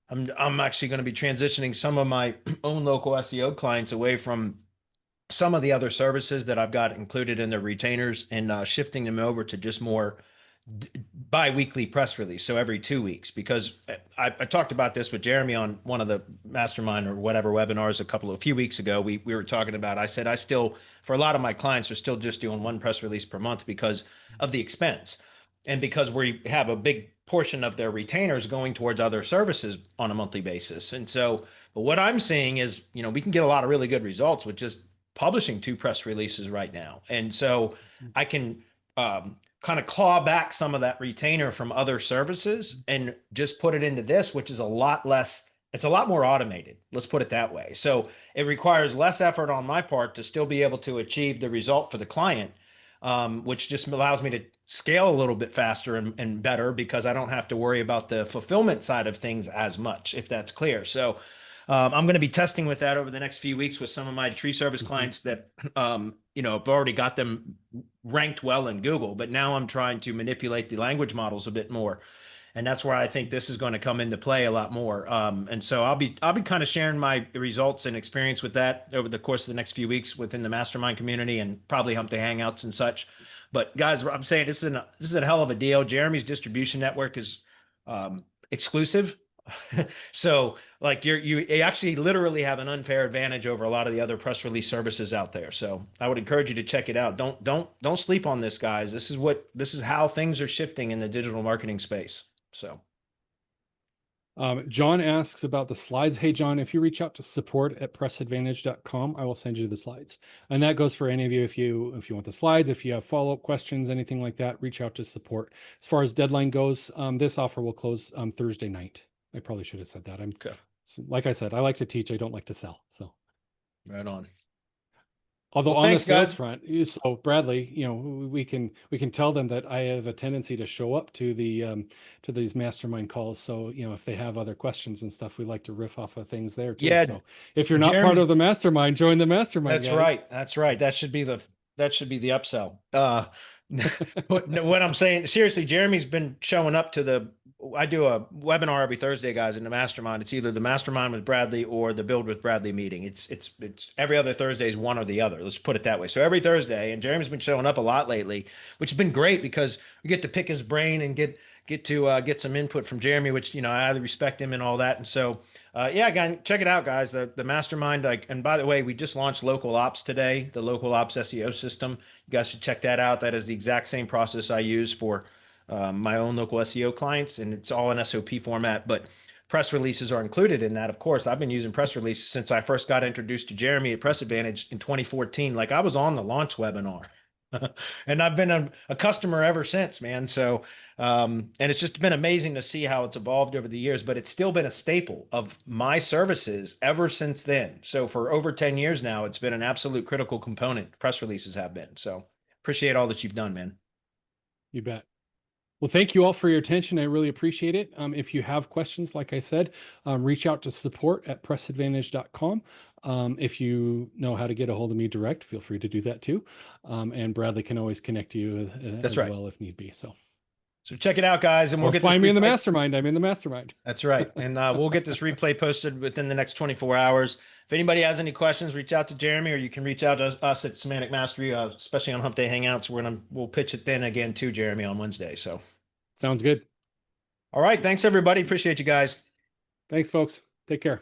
Speaker 1: I'm actually going to be transitioning some of my own local SEO clients away from some of the other services that I've got included in the retainers and shifting them over to just more bi-weekly press release. So every 2 weeks, because I talked about this with Jeremy on one of the mastermind or whatever webinars a few weeks ago. We were talking about, I said, I still, for a lot of my clients are still just doing one press release per month because of the expense. And because we have a big portion of their retainers going towards other services on a monthly basis. And so, but what I'm seeing is, we can get a lot of really good results with just publishing 2 press releases right now. And so I can kind of claw back some of that retainer from other services and just put it into this, which is a lot less, it's a lot more automated. Let's put it that way. So it requires less effort on my part to still be able to achieve the result for the client, which just allows me to scale a little bit faster and better because I don't have to worry about the fulfillment side of things as much, if that's clear. So I'm going to be testing with that over the next few weeks with some of my tree service clients that, I've already got them ranked well in Google, but now I'm trying to manipulate the language models a bit more. And that's where I think this is going to come into play a lot more. And so I'll be kind of sharing my results and experience with that over the course of the next few weeks within the mastermind community and probably Hump Day Hangouts and such. But guys, I'm saying this is a hell of a deal. Jeremy's distribution network is exclusive. So like you actually literally have an unfair advantage over a lot of the other press release services out there. So I would encourage you to check it out. Don't sleep on this, guys. This is how things are shifting in the digital marketing space. So
Speaker 2: John asks about the slides. Hey, John, if you reach out to support@pressadvantage.com, I will send you the slides. And that goes for any of you. If you want the slides, if you have follow-up questions, anything like that, reach out to support. As far as deadline goes, this offer will close Thursday night. I probably should have said that.
Speaker 1: okay.
Speaker 2: Like I said, I like to teach. I don't like to sell. So
Speaker 1: Right on.
Speaker 2: although
Speaker 1: Well,
Speaker 2: on the
Speaker 1: thanks,
Speaker 2: sales
Speaker 1: guys.
Speaker 2: front, so Bradley, we can tell them that I have a tendency to show up to to these mastermind calls. So if they have other questions and stuff, we like to riff off of things there too.
Speaker 1: Yeah,
Speaker 2: So if you're not part
Speaker 1: Jeremy.
Speaker 2: of the mastermind, join the mastermind,
Speaker 1: That's
Speaker 2: guys.
Speaker 1: right. That's right. That should be the upsell. What I'm saying, seriously, Jeremy's been showing up to I do a webinar every Thursday, guys, in the mastermind. It's either the mastermind with Bradley or the build with Bradley meeting. It's every other Thursday is one or the other. Let's put it that way. So every Thursday, and Jeremy's been showing up a lot lately, which has been great because we get to pick his brain and get some input from Jeremy, which I highly respect him and all that. And so yeah, again, check it out, guys. The mastermind, and by the way, we just launched Local Ops today, the Local Ops SEO system. You guys should check that out. That is the exact same process I use for my own local SEO clients, and it's all in SOP format. But press releases are included in that. Of course, I've been using press releases since I first got introduced to Jeremy at Press Advantage in 2014. Like I was on the launch webinar. And I've been a customer ever since, man. So, and it's just been amazing to see how it's evolved over the years, but it's still been a staple of my services ever since then. So for over 10 years now, it's been an absolute critical component. Press releases have been. So appreciate all that you've done, man.
Speaker 2: You bet. Well, thank you all for your attention. I really appreciate it. If you have questions, like I said, reach out to support@pressadvantage.com. If you know how to get a hold of me direct, feel free to do that too. And Bradley can always connect you
Speaker 1: That's
Speaker 2: as
Speaker 1: right.
Speaker 2: well if need be.
Speaker 1: So check it out, guys, and we'll
Speaker 2: or
Speaker 1: get this
Speaker 2: find me in the
Speaker 1: replay.
Speaker 2: mastermind. I'm in the mastermind.
Speaker 1: That's right. And we'll get this replay posted within the next 24 hours. If anybody has any questions, reach out to Jeremy, or you can reach out to us at Semantic Mastery, especially on Hump Day Hangouts. We'll pitch it then again to Jeremy on Wednesday. So,
Speaker 2: Sounds good.
Speaker 1: all right. Thanks, everybody. Appreciate you guys.
Speaker 2: Thanks, folks. Take care.